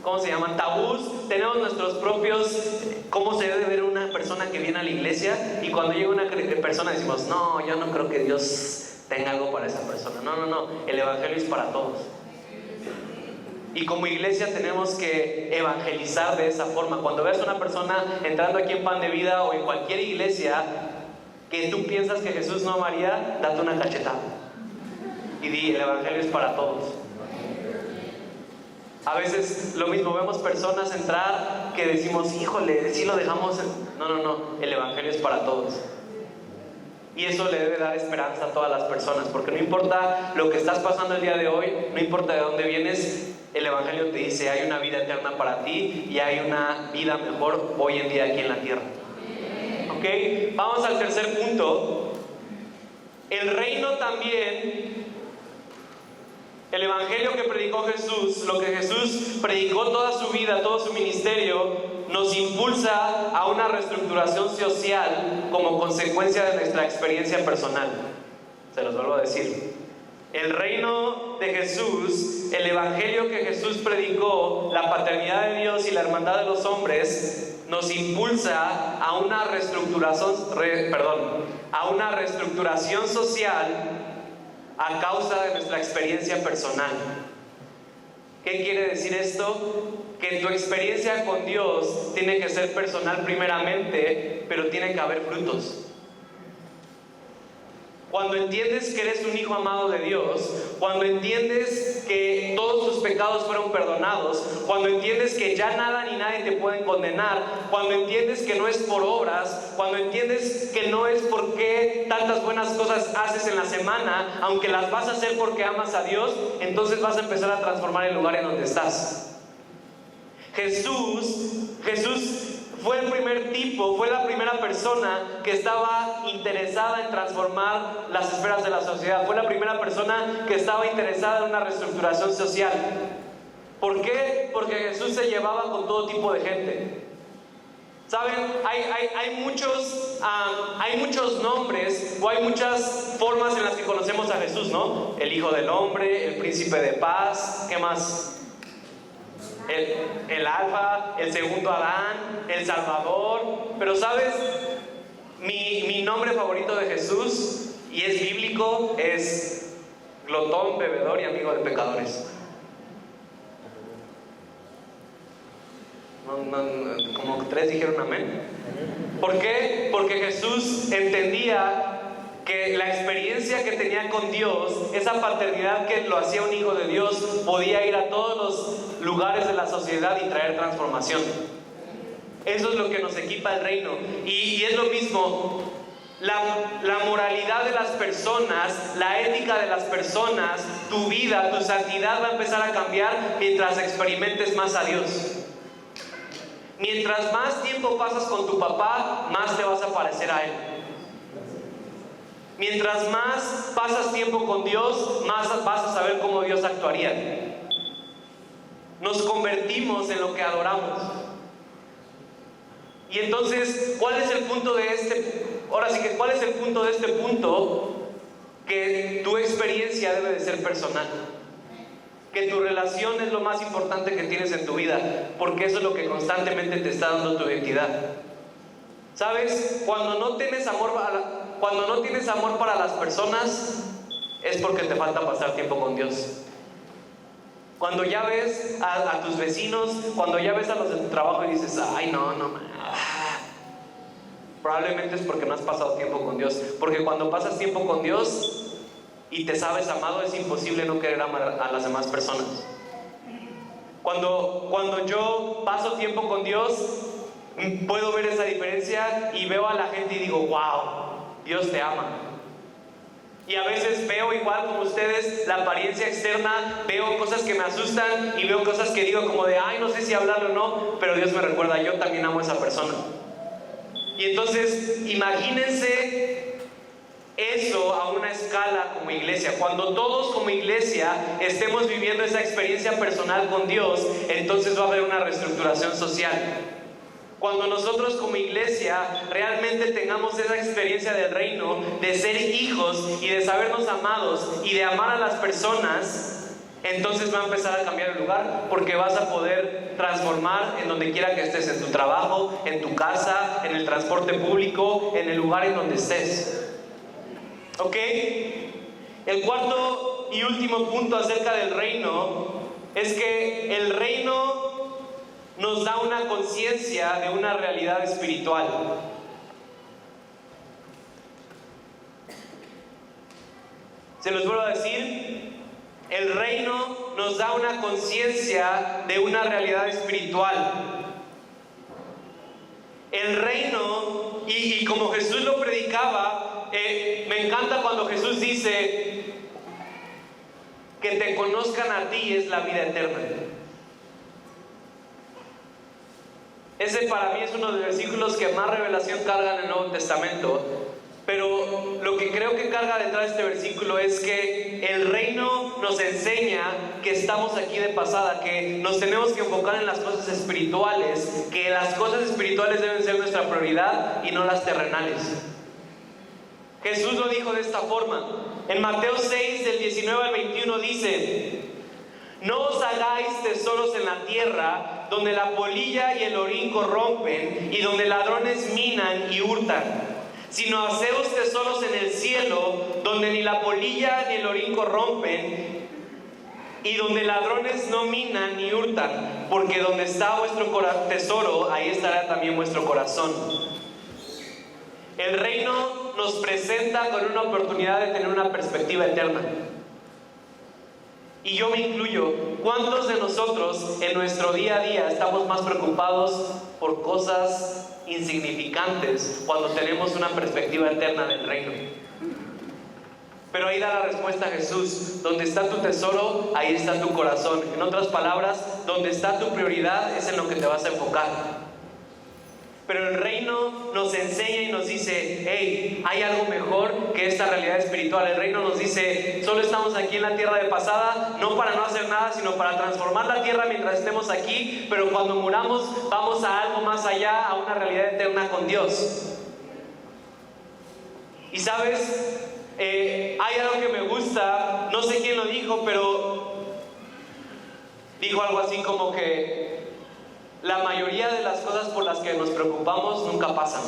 ¿cómo se llaman? Tabús, tenemos nuestros propios, cómo se debe ver una persona que viene a la iglesia, y cuando llega una persona decimos: no, yo no creo que Dios tenga algo para esa persona. No, el evangelio es para todos. Y como iglesia tenemos que evangelizar de esa forma. Cuando veas a una persona entrando aquí en Pan de Vida o en cualquier iglesia que tú piensas que Jesús no amaría, date una cachetada y di: el evangelio es para todos. A veces lo mismo, vemos personas entrar que decimos: híjole, si lo dejamos. No, el evangelio es para todos. Y eso le debe dar esperanza a todas las personas, porque no importa lo que estás pasando el día de hoy, no importa de dónde vienes, el evangelio te dice: hay una vida eterna para ti y hay una vida mejor hoy en día aquí en la tierra. ¿Ok? Vamos al tercer punto. El reino también, el evangelio que predicó Jesús, lo que Jesús predicó toda su vida, todo su ministerio, nos impulsa a una reestructuración social como consecuencia de nuestra experiencia personal. Se los vuelvo a decir. El reino de Jesús, el evangelio que Jesús predicó, la paternidad de Dios y la hermandad de los hombres, nos impulsa a una reestructuración social a causa de nuestra experiencia personal. ¿Qué quiere decir esto? Que tu experiencia con Dios tiene que ser personal primeramente, pero tiene que haber frutos. Cuando entiendes que eres un hijo amado de Dios, cuando entiendes que todos tus pecados fueron perdonados, cuando entiendes que ya nada ni nadie te pueden condenar, cuando entiendes que no es por obras, cuando entiendes que no es porque tantas buenas cosas haces en la semana, aunque las vas a hacer porque amas a Dios, entonces vas a empezar a transformar el lugar en donde estás. Jesús fue el primer tipo, fue la primera persona que estaba interesada en transformar las esferas de la sociedad. Fue la primera persona que estaba interesada en una reestructuración social. ¿Por qué? Porque Jesús se llevaba con todo tipo de gente. ¿Saben? Hay muchos nombres o hay muchas formas en las que conocemos a Jesús, ¿no? El Hijo del Hombre, el Príncipe de Paz, ¿qué más? El Alfa, el segundo Adán, el Salvador. Pero ¿sabes? Mi nombre favorito de Jesús, y es bíblico, es glotón, bebedor y amigo de pecadores. Como 3 dijeron amén. ¿Por qué? Porque Jesús entendía que la experiencia que tenía con Dios, esa paternidad que lo hacía un hijo de Dios, podía ir a todos los lugares de la sociedad y traer transformación. Eso es lo que nos equipa el reino. Y es lo mismo, la moralidad de las personas, la ética de las personas, tu vida, tu santidad va a empezar a cambiar mientras experimentes más a Dios. Mientras más tiempo pasas con tu papá, más te vas a parecer a Él. Mientras más pasas tiempo con Dios, más vas a saber cómo Dios actuaría. Nos convertimos en lo que adoramos. Y entonces, ¿cuál es el punto de ¿cuál es el punto de este punto? Que tu experiencia debe de ser personal. Que tu relación es lo más importante que tienes en tu vida, porque eso es lo que constantemente te está dando tu identidad. ¿Sabes? Cuando no tienes amor para las personas, es porque te falta pasar tiempo con Dios. Cuando ya ves a tus vecinos, cuando ya ves a los de tu trabajo y dices, ay, no, probablemente es porque no has pasado tiempo con Dios. Porque cuando pasas tiempo con Dios y te sabes amado, es imposible no querer amar a las demás personas. Cuando yo paso tiempo con Dios, puedo ver esa diferencia y veo a la gente y digo, wow, Dios te ama. Y a veces veo igual como ustedes la apariencia externa, veo cosas que me asustan y veo cosas que digo como de, ay, no sé si hablarlo o no, pero Dios me recuerda, yo también amo a esa persona. Y entonces, imagínense eso a una escala como iglesia. Cuando todos como iglesia estemos viviendo esa experiencia personal con Dios, entonces va a haber una reestructuración social. Cuando nosotros como iglesia realmente tengamos esa experiencia del reino, de ser hijos y de sabernos amados y de amar a las personas, entonces va a empezar a cambiar el lugar, porque vas a poder transformar en donde quiera que estés, en tu trabajo, en tu casa, en el transporte público, en el lugar en donde estés. ¿Ok? El cuarto y último punto acerca del reino es que el reino nos da una conciencia de una realidad espiritual. Se los vuelvo a decir, el reino nos da una conciencia de una realidad espiritual. El reino, y como Jesús lo predicaba, me encanta cuando Jesús dice que te conozcan a ti es la vida eterna. Ese para mí es uno de los versículos que más revelación carga en el Nuevo Testamento. Pero lo que creo que carga detrás de este versículo es que el reino nos enseña que estamos aquí de pasada, que nos tenemos que enfocar en las cosas espirituales, que las cosas espirituales deben ser nuestra prioridad y no las terrenales. Jesús lo dijo de esta forma. En Mateo 6, del 19 al 21 dice: no os hagáis tesoros en la tierra, donde la polilla y el orín corrompen, y donde ladrones minan y hurtan, sino haceos tesoros en el cielo, donde ni la polilla ni el orín corrompen, y donde ladrones no minan ni hurtan, porque donde está vuestro tesoro, ahí estará también vuestro corazón. El reino nos presenta con una oportunidad de tener una perspectiva eterna. Y yo me incluyo. ¿Cuántos de nosotros en nuestro día a día estamos más preocupados por cosas insignificantes cuando tenemos una perspectiva eterna del reino? Pero ahí da la respuesta Jesús: donde está tu tesoro, ahí está tu corazón. En otras palabras, donde está tu prioridad es en lo que te vas a enfocar. Pero el reino nos enseña y nos dice: hey, hay algo mejor que esta realidad espiritual. El reino nos dice: solo estamos aquí en la tierra de pasada, no para no hacer nada, sino para transformar la tierra mientras estemos aquí. Pero cuando muramos, vamos a algo más allá, a una realidad eterna con Dios. Y sabes, hay algo que me gusta, no sé quién lo dijo, pero dijo algo así como que la mayoría de las cosas por las que nos preocupamos nunca pasan.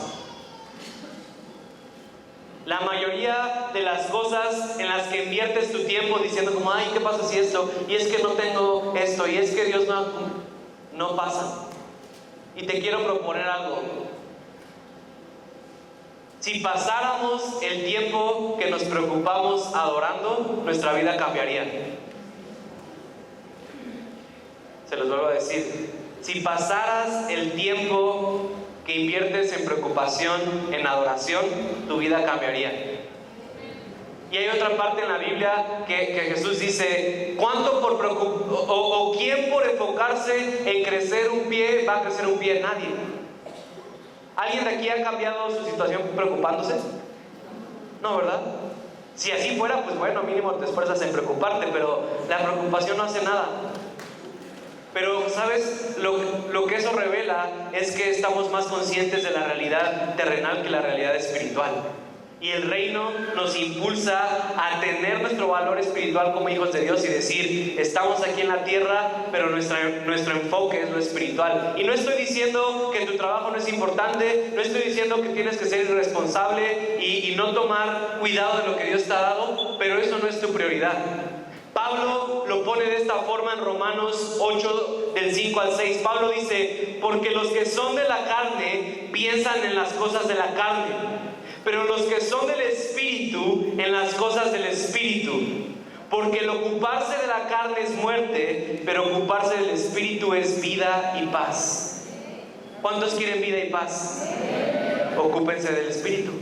La mayoría de las cosas en las que inviertes tu tiempo diciendo como, ay, ¿qué pasa si esto? Y es que no tengo esto, y es que Dios no pasa. Y te quiero proponer algo. Si pasáramos el tiempo que nos preocupamos adorando, nuestra vida cambiaría. Se los vuelvo a decir. Si pasaras el tiempo que inviertes en preocupación, en adoración, tu vida cambiaría. Y hay otra parte en la Biblia que Jesús dice, ¿cuánto o quién por enfocarse en crecer un pie va a crecer un pie? Nadie. ¿Alguien de aquí ha cambiado su situación preocupándose? No, ¿verdad? Si así fuera, pues bueno, mínimo te esfuerzas en preocuparte, pero la preocupación no hace nada. Pero, ¿sabes? Lo que eso revela es que estamos más conscientes de la realidad terrenal que la realidad espiritual. Y el reino nos impulsa a tener nuestro valor espiritual como hijos de Dios y decir, estamos aquí en la tierra, pero nuestro enfoque es lo espiritual. Y no estoy diciendo que tu trabajo no es importante, no estoy diciendo que tienes que ser irresponsable y no tomar cuidado de lo que Dios te ha dado, pero eso no es tu prioridad. Pablo lo pone de esta forma en Romanos 8, del 5 al 6. Pablo dice, porque los que son de la carne piensan en las cosas de la carne, pero los que son del Espíritu, en las cosas del Espíritu. Porque el ocuparse de la carne es muerte, pero ocuparse del Espíritu es vida y paz. ¿Cuántos quieren vida y paz? Ocúpense del Espíritu.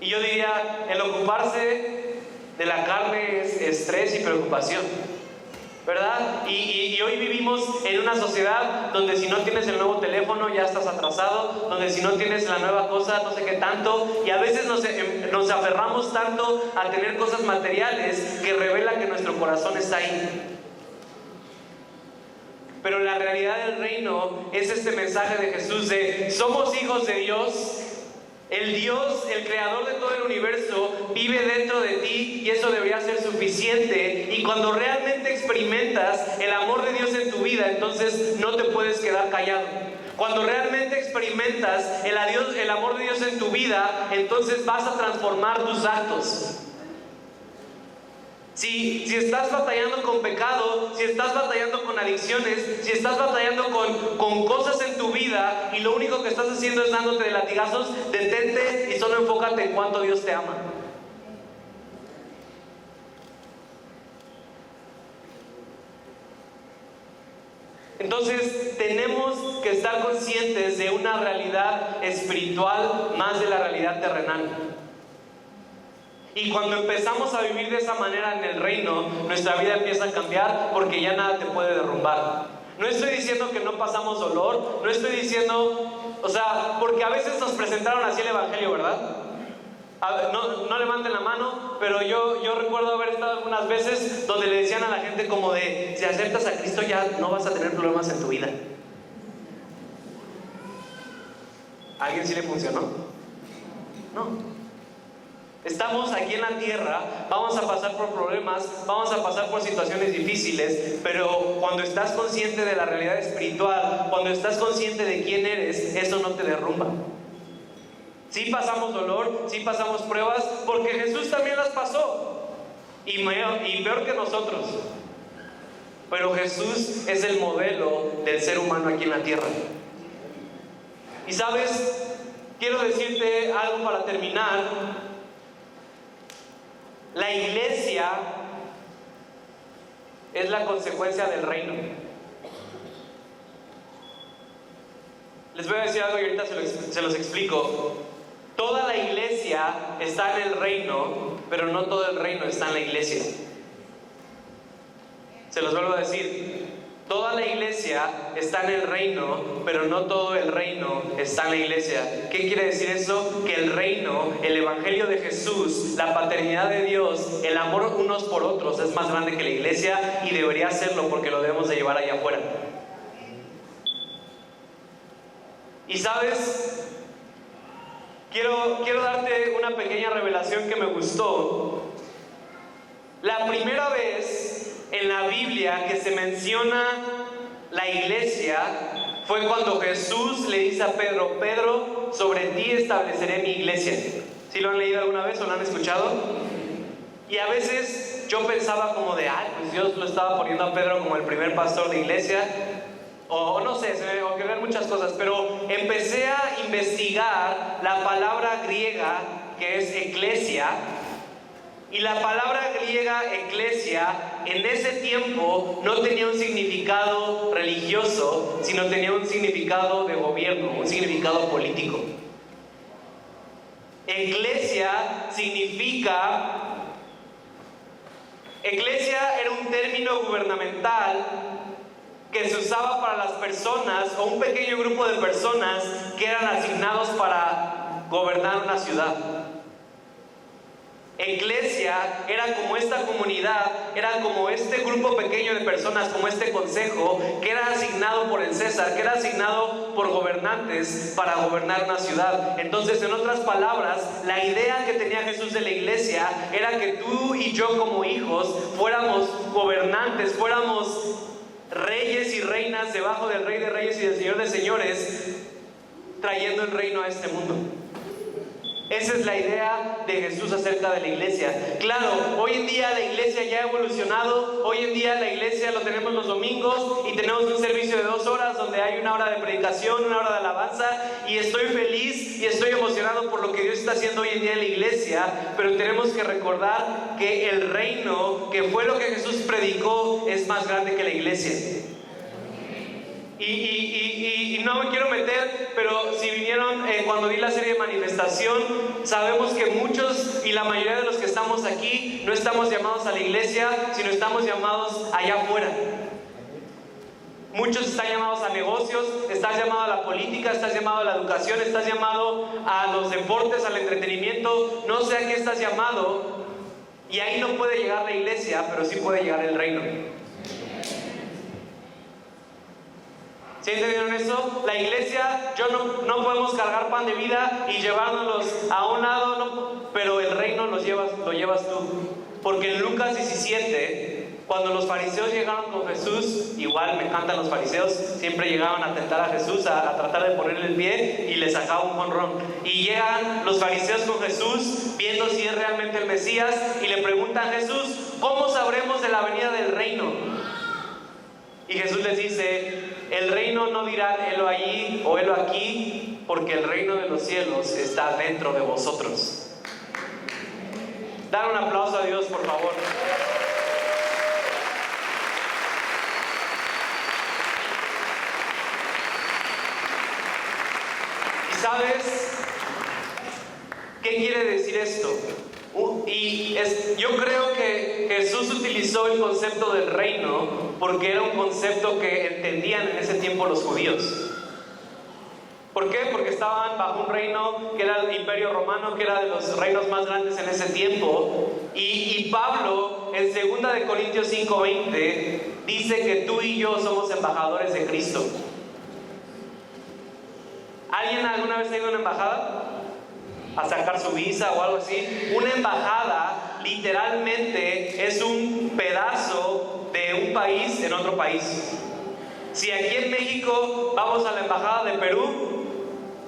Y yo diría, el ocuparse de la carne es estrés y preocupación, ¿verdad? Y hoy vivimos en una sociedad donde si no tienes el nuevo teléfono ya estás atrasado, donde si no tienes la nueva cosa no sé qué tanto, y a veces nos aferramos tanto a tener cosas materiales que revela que nuestro corazón está ahí. Pero la realidad del reino es este mensaje de Jesús de somos hijos de Dios. El Dios, el creador de todo el universo, vive dentro de ti y eso debería ser suficiente. Y cuando realmente experimentas el amor de Dios en tu vida, entonces no te puedes quedar callado. Cuando realmente experimentas el amor de Dios en tu vida, entonces vas a transformar tus actos. Si estás batallando con pecado, si estás batallando con adicciones, si estás batallando con cosas en tu vida y lo único que estás haciendo es dándote de latigazos, detente y solo enfócate en cuánto Dios te ama. Entonces tenemos que estar conscientes de una realidad espiritual más de la realidad terrenal. Y cuando empezamos a vivir de esa manera en el reino, nuestra vida empieza a cambiar porque ya nada te puede derrumbar. No estoy diciendo que no pasamos dolor, no estoy diciendo, porque a veces nos presentaron así el evangelio, ¿verdad? No levanten la mano, pero yo recuerdo haber estado algunas veces donde le decían a la gente como de, si aceptas a Cristo ya no vas a tener problemas en tu vida. ¿A alguien sí le funcionó? No. Estamos aquí en la tierra, vamos a pasar por problemas, vamos a pasar por situaciones difíciles, pero cuando estás consciente de la realidad espiritual, cuando estás consciente de quién eres, eso no te derrumba. Sí pasamos dolor, sí pasamos pruebas, porque Jesús también las pasó, y peor que nosotros. Pero Jesús es el modelo del ser humano aquí en la tierra. Y sabes, quiero decirte algo para terminar. La iglesia es la consecuencia del reino. Les voy a decir algo y ahorita se los explico. Toda la iglesia está en el reino, pero no todo el reino está en la iglesia. Se los vuelvo a decir. Toda la iglesia está en el reino, pero no todo el reino está en la iglesia. ¿Qué quiere decir eso? Que el reino, el evangelio de Jesús, la paternidad de Dios, el amor unos por otros es más grande que la iglesia y debería serlo porque lo debemos de llevar allá afuera. Y sabes, quiero darte una pequeña revelación que me gustó. La primera vez en la Biblia que se menciona la iglesia fue cuando Jesús le dice a Pedro, Pedro, sobre ti estableceré mi iglesia. ¿Sí lo han leído alguna vez o lo han escuchado? Y a veces yo pensaba como de, pues Dios lo estaba poniendo a Pedro como el primer pastor de iglesia. o no sé, se me ocurrieron muchas cosas, pero empecé a investigar la palabra griega que es eclesia. Y la palabra griega eclesia en ese tiempo no tenía un significado religioso, sino tenía un significado de gobierno, un significado político. Eclesia era un término gubernamental que se usaba para las personas o un pequeño grupo de personas que eran asignados para gobernar una ciudad. Eclesia era como esta comunidad, era como este grupo pequeño de personas, como este consejo que era asignado por el César, que era asignado por gobernantes para gobernar una ciudad. Entonces, en otras palabras, la idea que tenía Jesús de la iglesia era que tú y yo como hijos fuéramos gobernantes, fuéramos reyes y reinas debajo del Rey de Reyes y del Señor de Señores, trayendo el reino a este mundo. Esa es la idea de Jesús acerca de la iglesia. Claro, hoy en día la iglesia ya ha evolucionado. Hoy en día la iglesia lo tenemos los domingos y tenemos un servicio de 2 horas donde hay 1 hora de predicación, 1 hora de alabanza, y estoy feliz y estoy emocionado por lo que Dios está haciendo hoy en día en la iglesia. Pero tenemos que recordar que el reino, que fue lo que Jesús predicó, es más grande que la iglesia. Y no me quiero meter, pero si vinieron cuando vi la serie de Manifestación, sabemos que muchos y la mayoría de los que estamos aquí no estamos llamados a la iglesia, sino estamos llamados allá afuera. Muchos están llamados a negocios, estás llamado a la política, estás llamado a la educación, estás llamado a los deportes, al entretenimiento, no sé a qué estás llamado, y ahí no puede llegar la iglesia, pero sí puede llegar el reino. ¿Sí entendieron eso? La iglesia, no podemos cargar pan de vida y llevárnoslos a un lado, no, pero el reino lo llevas tú. Porque en Lucas 17, cuando los fariseos llegaron con Jesús, igual me encantan los fariseos, siempre llegaban a tentar a Jesús, a tratar de ponerle el pie y le sacaban un jonrón. Y llegan los fariseos con Jesús, viendo si es realmente el Mesías, y le preguntan a Jesús, ¿cómo sabremos de la venida del reino? Y Jesús les dice, el reino no dirán helo allí o helo aquí, porque el reino de los cielos está dentro de vosotros. Dar un aplauso a Dios, por favor. ¿Y sabes qué quiere decir esto? Yo creo que Jesús utilizó el concepto del reino porque era un concepto que entendían en ese tiempo los judíos. ¿Por qué? Porque estaban bajo un reino que era el Imperio Romano, que era de los reinos más grandes en ese tiempo. Y Pablo, en 2 de Corintios 5:20, dice que tú y yo somos embajadores de Cristo. ¿Alguien alguna vez ha ido a una embajada? A sacar su visa o algo así. Una embajada literalmente es un pedazo de un país en otro país. Si aquí en México vamos a la embajada de Perú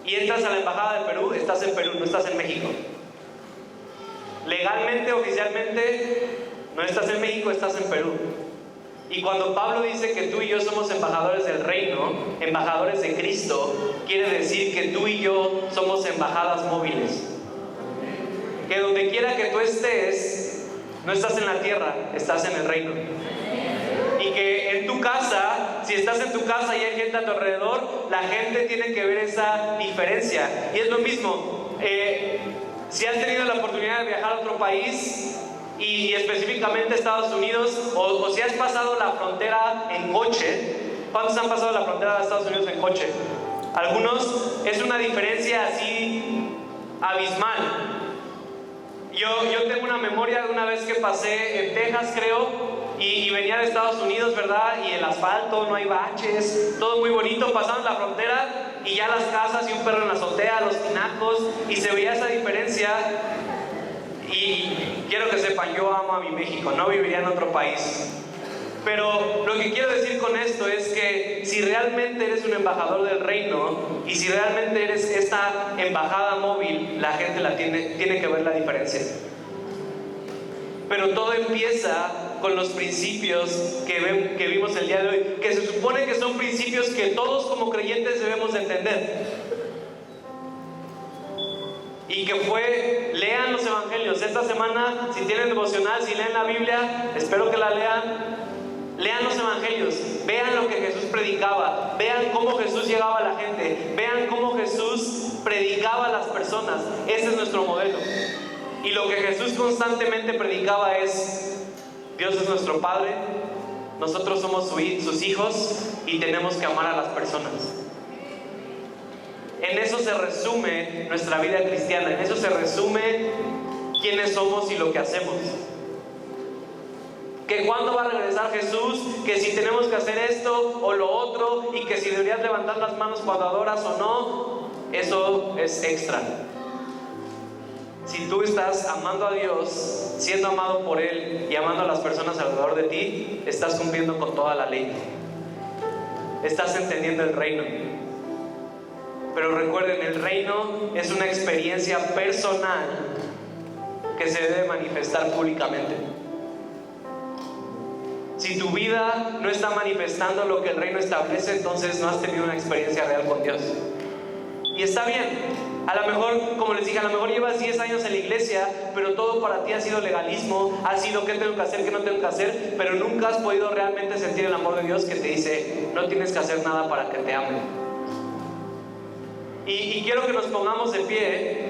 y entras a la embajada de Perú, estás en Perú, no estás en México. Legalmente, oficialmente, no estás en México, estás en Perú. Y cuando Pablo dice que tú y yo somos embajadores del reino, embajadores de Cristo, quiere decir que tú y yo somos embajadas móviles. Que donde quiera que tú estés, no estás en la tierra, estás en el reino. Y que en tu casa, si estás en tu casa y hay gente a tu alrededor, la gente tiene que ver esa diferencia. Y es lo mismo, si has tenido la oportunidad de viajar a otro país, y específicamente Estados Unidos, o si has pasado la frontera en coche. ¿Cuántos han pasado la frontera de Estados Unidos en coche? Algunos, es una diferencia así abismal. Yo tengo una memoria de una vez que pasé en Texas, creo, y venía de Estados Unidos, ¿verdad? Y el asfalto, no hay baches, todo muy bonito. Pasamos la frontera y ya las casas y un perro en la azotea, los tinacos, y se veía esa diferencia. Y quiero que sepan, yo amo a mi México, no viviría en otro país. Pero lo que quiero decir con esto es que si realmente eres un embajador del reino y si realmente eres esta embajada móvil, la gente tiene que ver la diferencia. Pero todo empieza con los principios que vimos el día de hoy, que se supone que son principios que todos como creyentes debemos entender. Y que lean los evangelios. Esta semana, si tienen devocional, si leen la Biblia, espero que la lean. Lean los evangelios, vean lo que Jesús predicaba, vean cómo Jesús llegaba a la gente, vean cómo Jesús predicaba a las personas. Ese es nuestro modelo. Y lo que Jesús constantemente predicaba es: Dios es nuestro Padre, nosotros somos sus hijos y tenemos que amar a las personas. En eso se resume nuestra vida cristiana, en eso se resume quiénes somos y lo que hacemos. Que cuándo va a regresar Jesús, que si tenemos que hacer esto o lo otro, y que si deberías levantar las manos cuando adoras o no, eso es extra. Si tú estás amando a Dios, siendo amado por Él y amando a las personas alrededor de ti, estás cumpliendo con toda la ley. Estás entendiendo el reino. Pero recuerden, el reino es una experiencia personal que se debe manifestar públicamente. Si tu vida no está manifestando lo que el reino establece, entonces no has tenido una experiencia real con Dios. Y está bien. A lo mejor, como les dije, a lo mejor llevas 10 años en la iglesia, pero todo para ti ha sido legalismo, ha sido qué tengo que hacer, qué no tengo que hacer, pero nunca has podido realmente sentir el amor de Dios que te dice: no tienes que hacer nada para que te ame. Y quiero que nos pongamos de pie.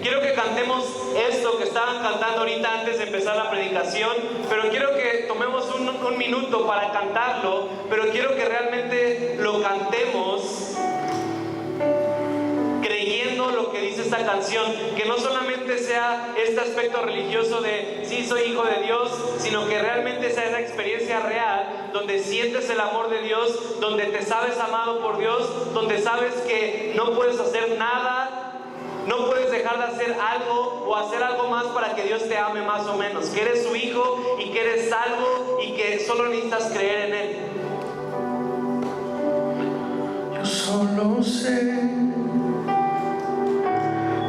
Quiero que cantemos esto que estaban cantando ahorita antes de empezar la predicación, pero quiero que tomemos un minuto para cantarlo, pero quiero que realmente lo cantemos creyendo lo que dice esta canción, que no solamente sea este aspecto religioso de sí, soy hijo de Dios, sino que realmente sea esa experiencia real donde sientes el amor de Dios, donde te sabes amado por Dios, donde sabes que no puedes hacer nada, no puedes dejar de hacer algo o hacer algo más para que Dios te ame más o menos, que eres su hijo y que eres salvo y que solo necesitas creer en Él. Yo solo sé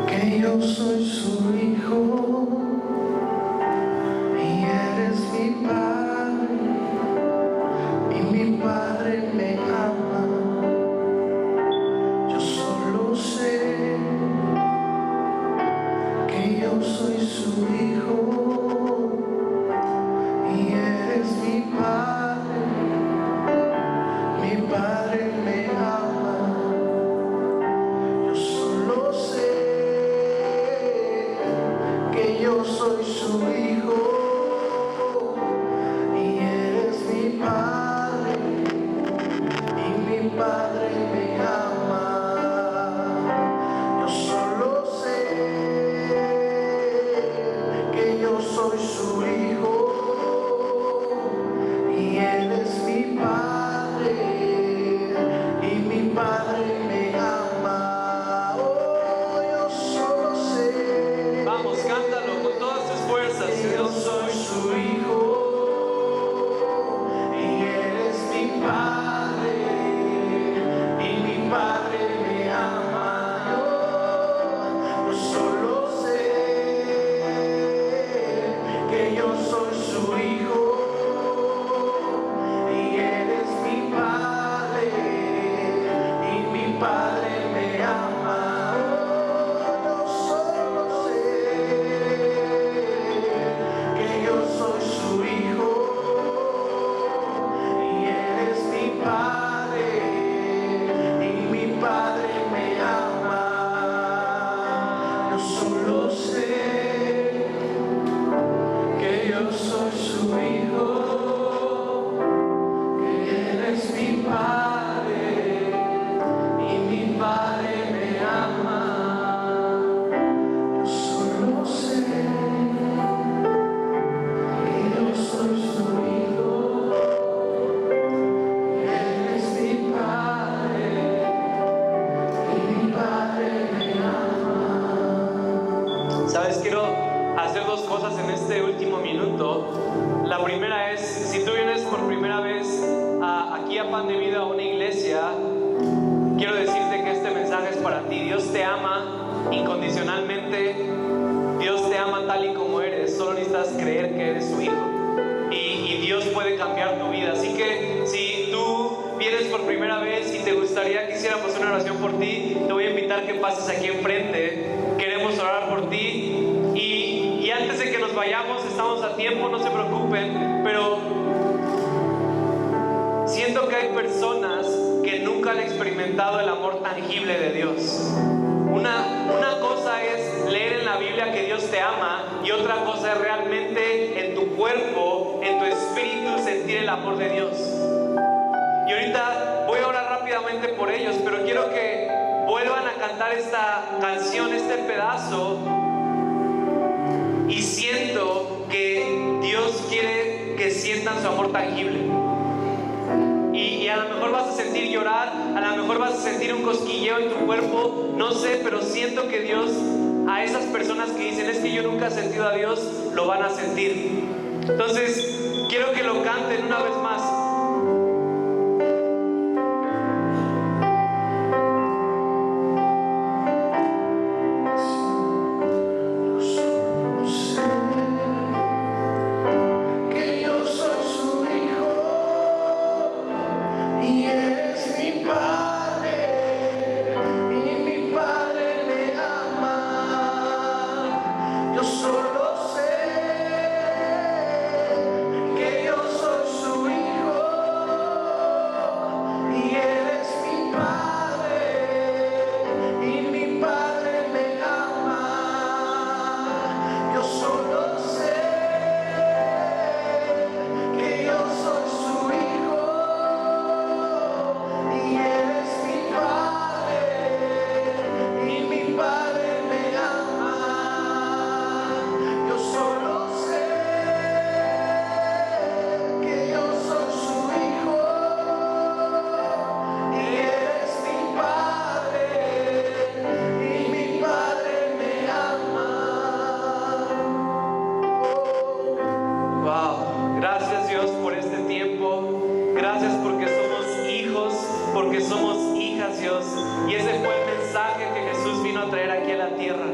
que yo soy su hijo y eres mi padre y mi padre me ama. Yo solo sé que yo soy su hijo y eres mi padre me ama. Yo solo sé que yo soy su hijo y eres mi padre y mi padre me ama. Yo solo sé que yo soy su hijo y él es mi padre y mi padre me ama. Oh, yo solo sé. Vamos, cántalo con todas tus fuerzas. Que yo soy su hijo y él es mi padre y mi padre me ama. Yo solo sé que yo soy su hijo y él es mi padre y mi padre me ama. Yo solo sé que yo soy su hijo y él es mi padre y mi padre me ama. Yo solo sé que yo soy su hijo, que él es mi padre y mi padre me ama. Yo solo sé que yo soy su hijo, que él es mi padre y mi padre me ama. Sabes, quiero hacer dos cosas en este último minuto. La primera es, si tú vienes por primera vez aquí a Pan de Vida, a una iglesia, quiero decirte que este mensaje es para ti. Dios te ama incondicionalmente. Dios te ama tal y como eres. Solo necesitas creer que eres su hijo. Y Dios puede cambiar tu vida. Así que si tú vienes por primera vez y te gustaría que hiciéramos una oración por ti, te voy a invitar que pases aquí enfrente. Queremos orar por ti. Y antes de que nos vayamos, estamos a tiempo, no se preocupen, pero siento que hay personas que nunca han experimentado el amor tangible de Dios. Una cosa es leer en la Biblia que Dios te ama, y otra cosa es realmente en tu cuerpo, en tu espíritu, sentir el amor de Dios. Y ahorita voy a orar rápidamente por ellos, pero quiero que vuelvan a cantar esta canción, este pedazo. Y siento que Dios quiere que sientan su amor tangible. Y a lo mejor vas a sentir llorar, a lo mejor vas a sentir un cosquilleo en tu cuerpo, no sé, pero siento que Dios, a esas personas que dicen, es que yo nunca he sentido a Dios, lo van a sentir. Entonces, quiero que lo canten una vez más. Porque somos hijas, Dios. Y ese fue el mensaje que Jesús vino a traer aquí a la tierra.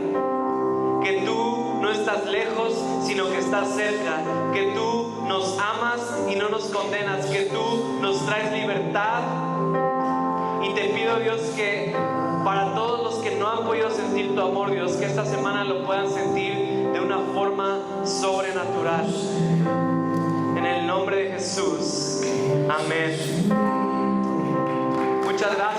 Que tú no estás lejos, sino que estás cerca. Que tú nos amas y no nos condenas. Que tú nos traes libertad. Y te pido, Dios, que para todos los que no han podido sentir tu amor, Dios, que esta semana lo puedan sentir de una forma sobrenatural. En el nombre de Jesús. Amén. Muchas gracias.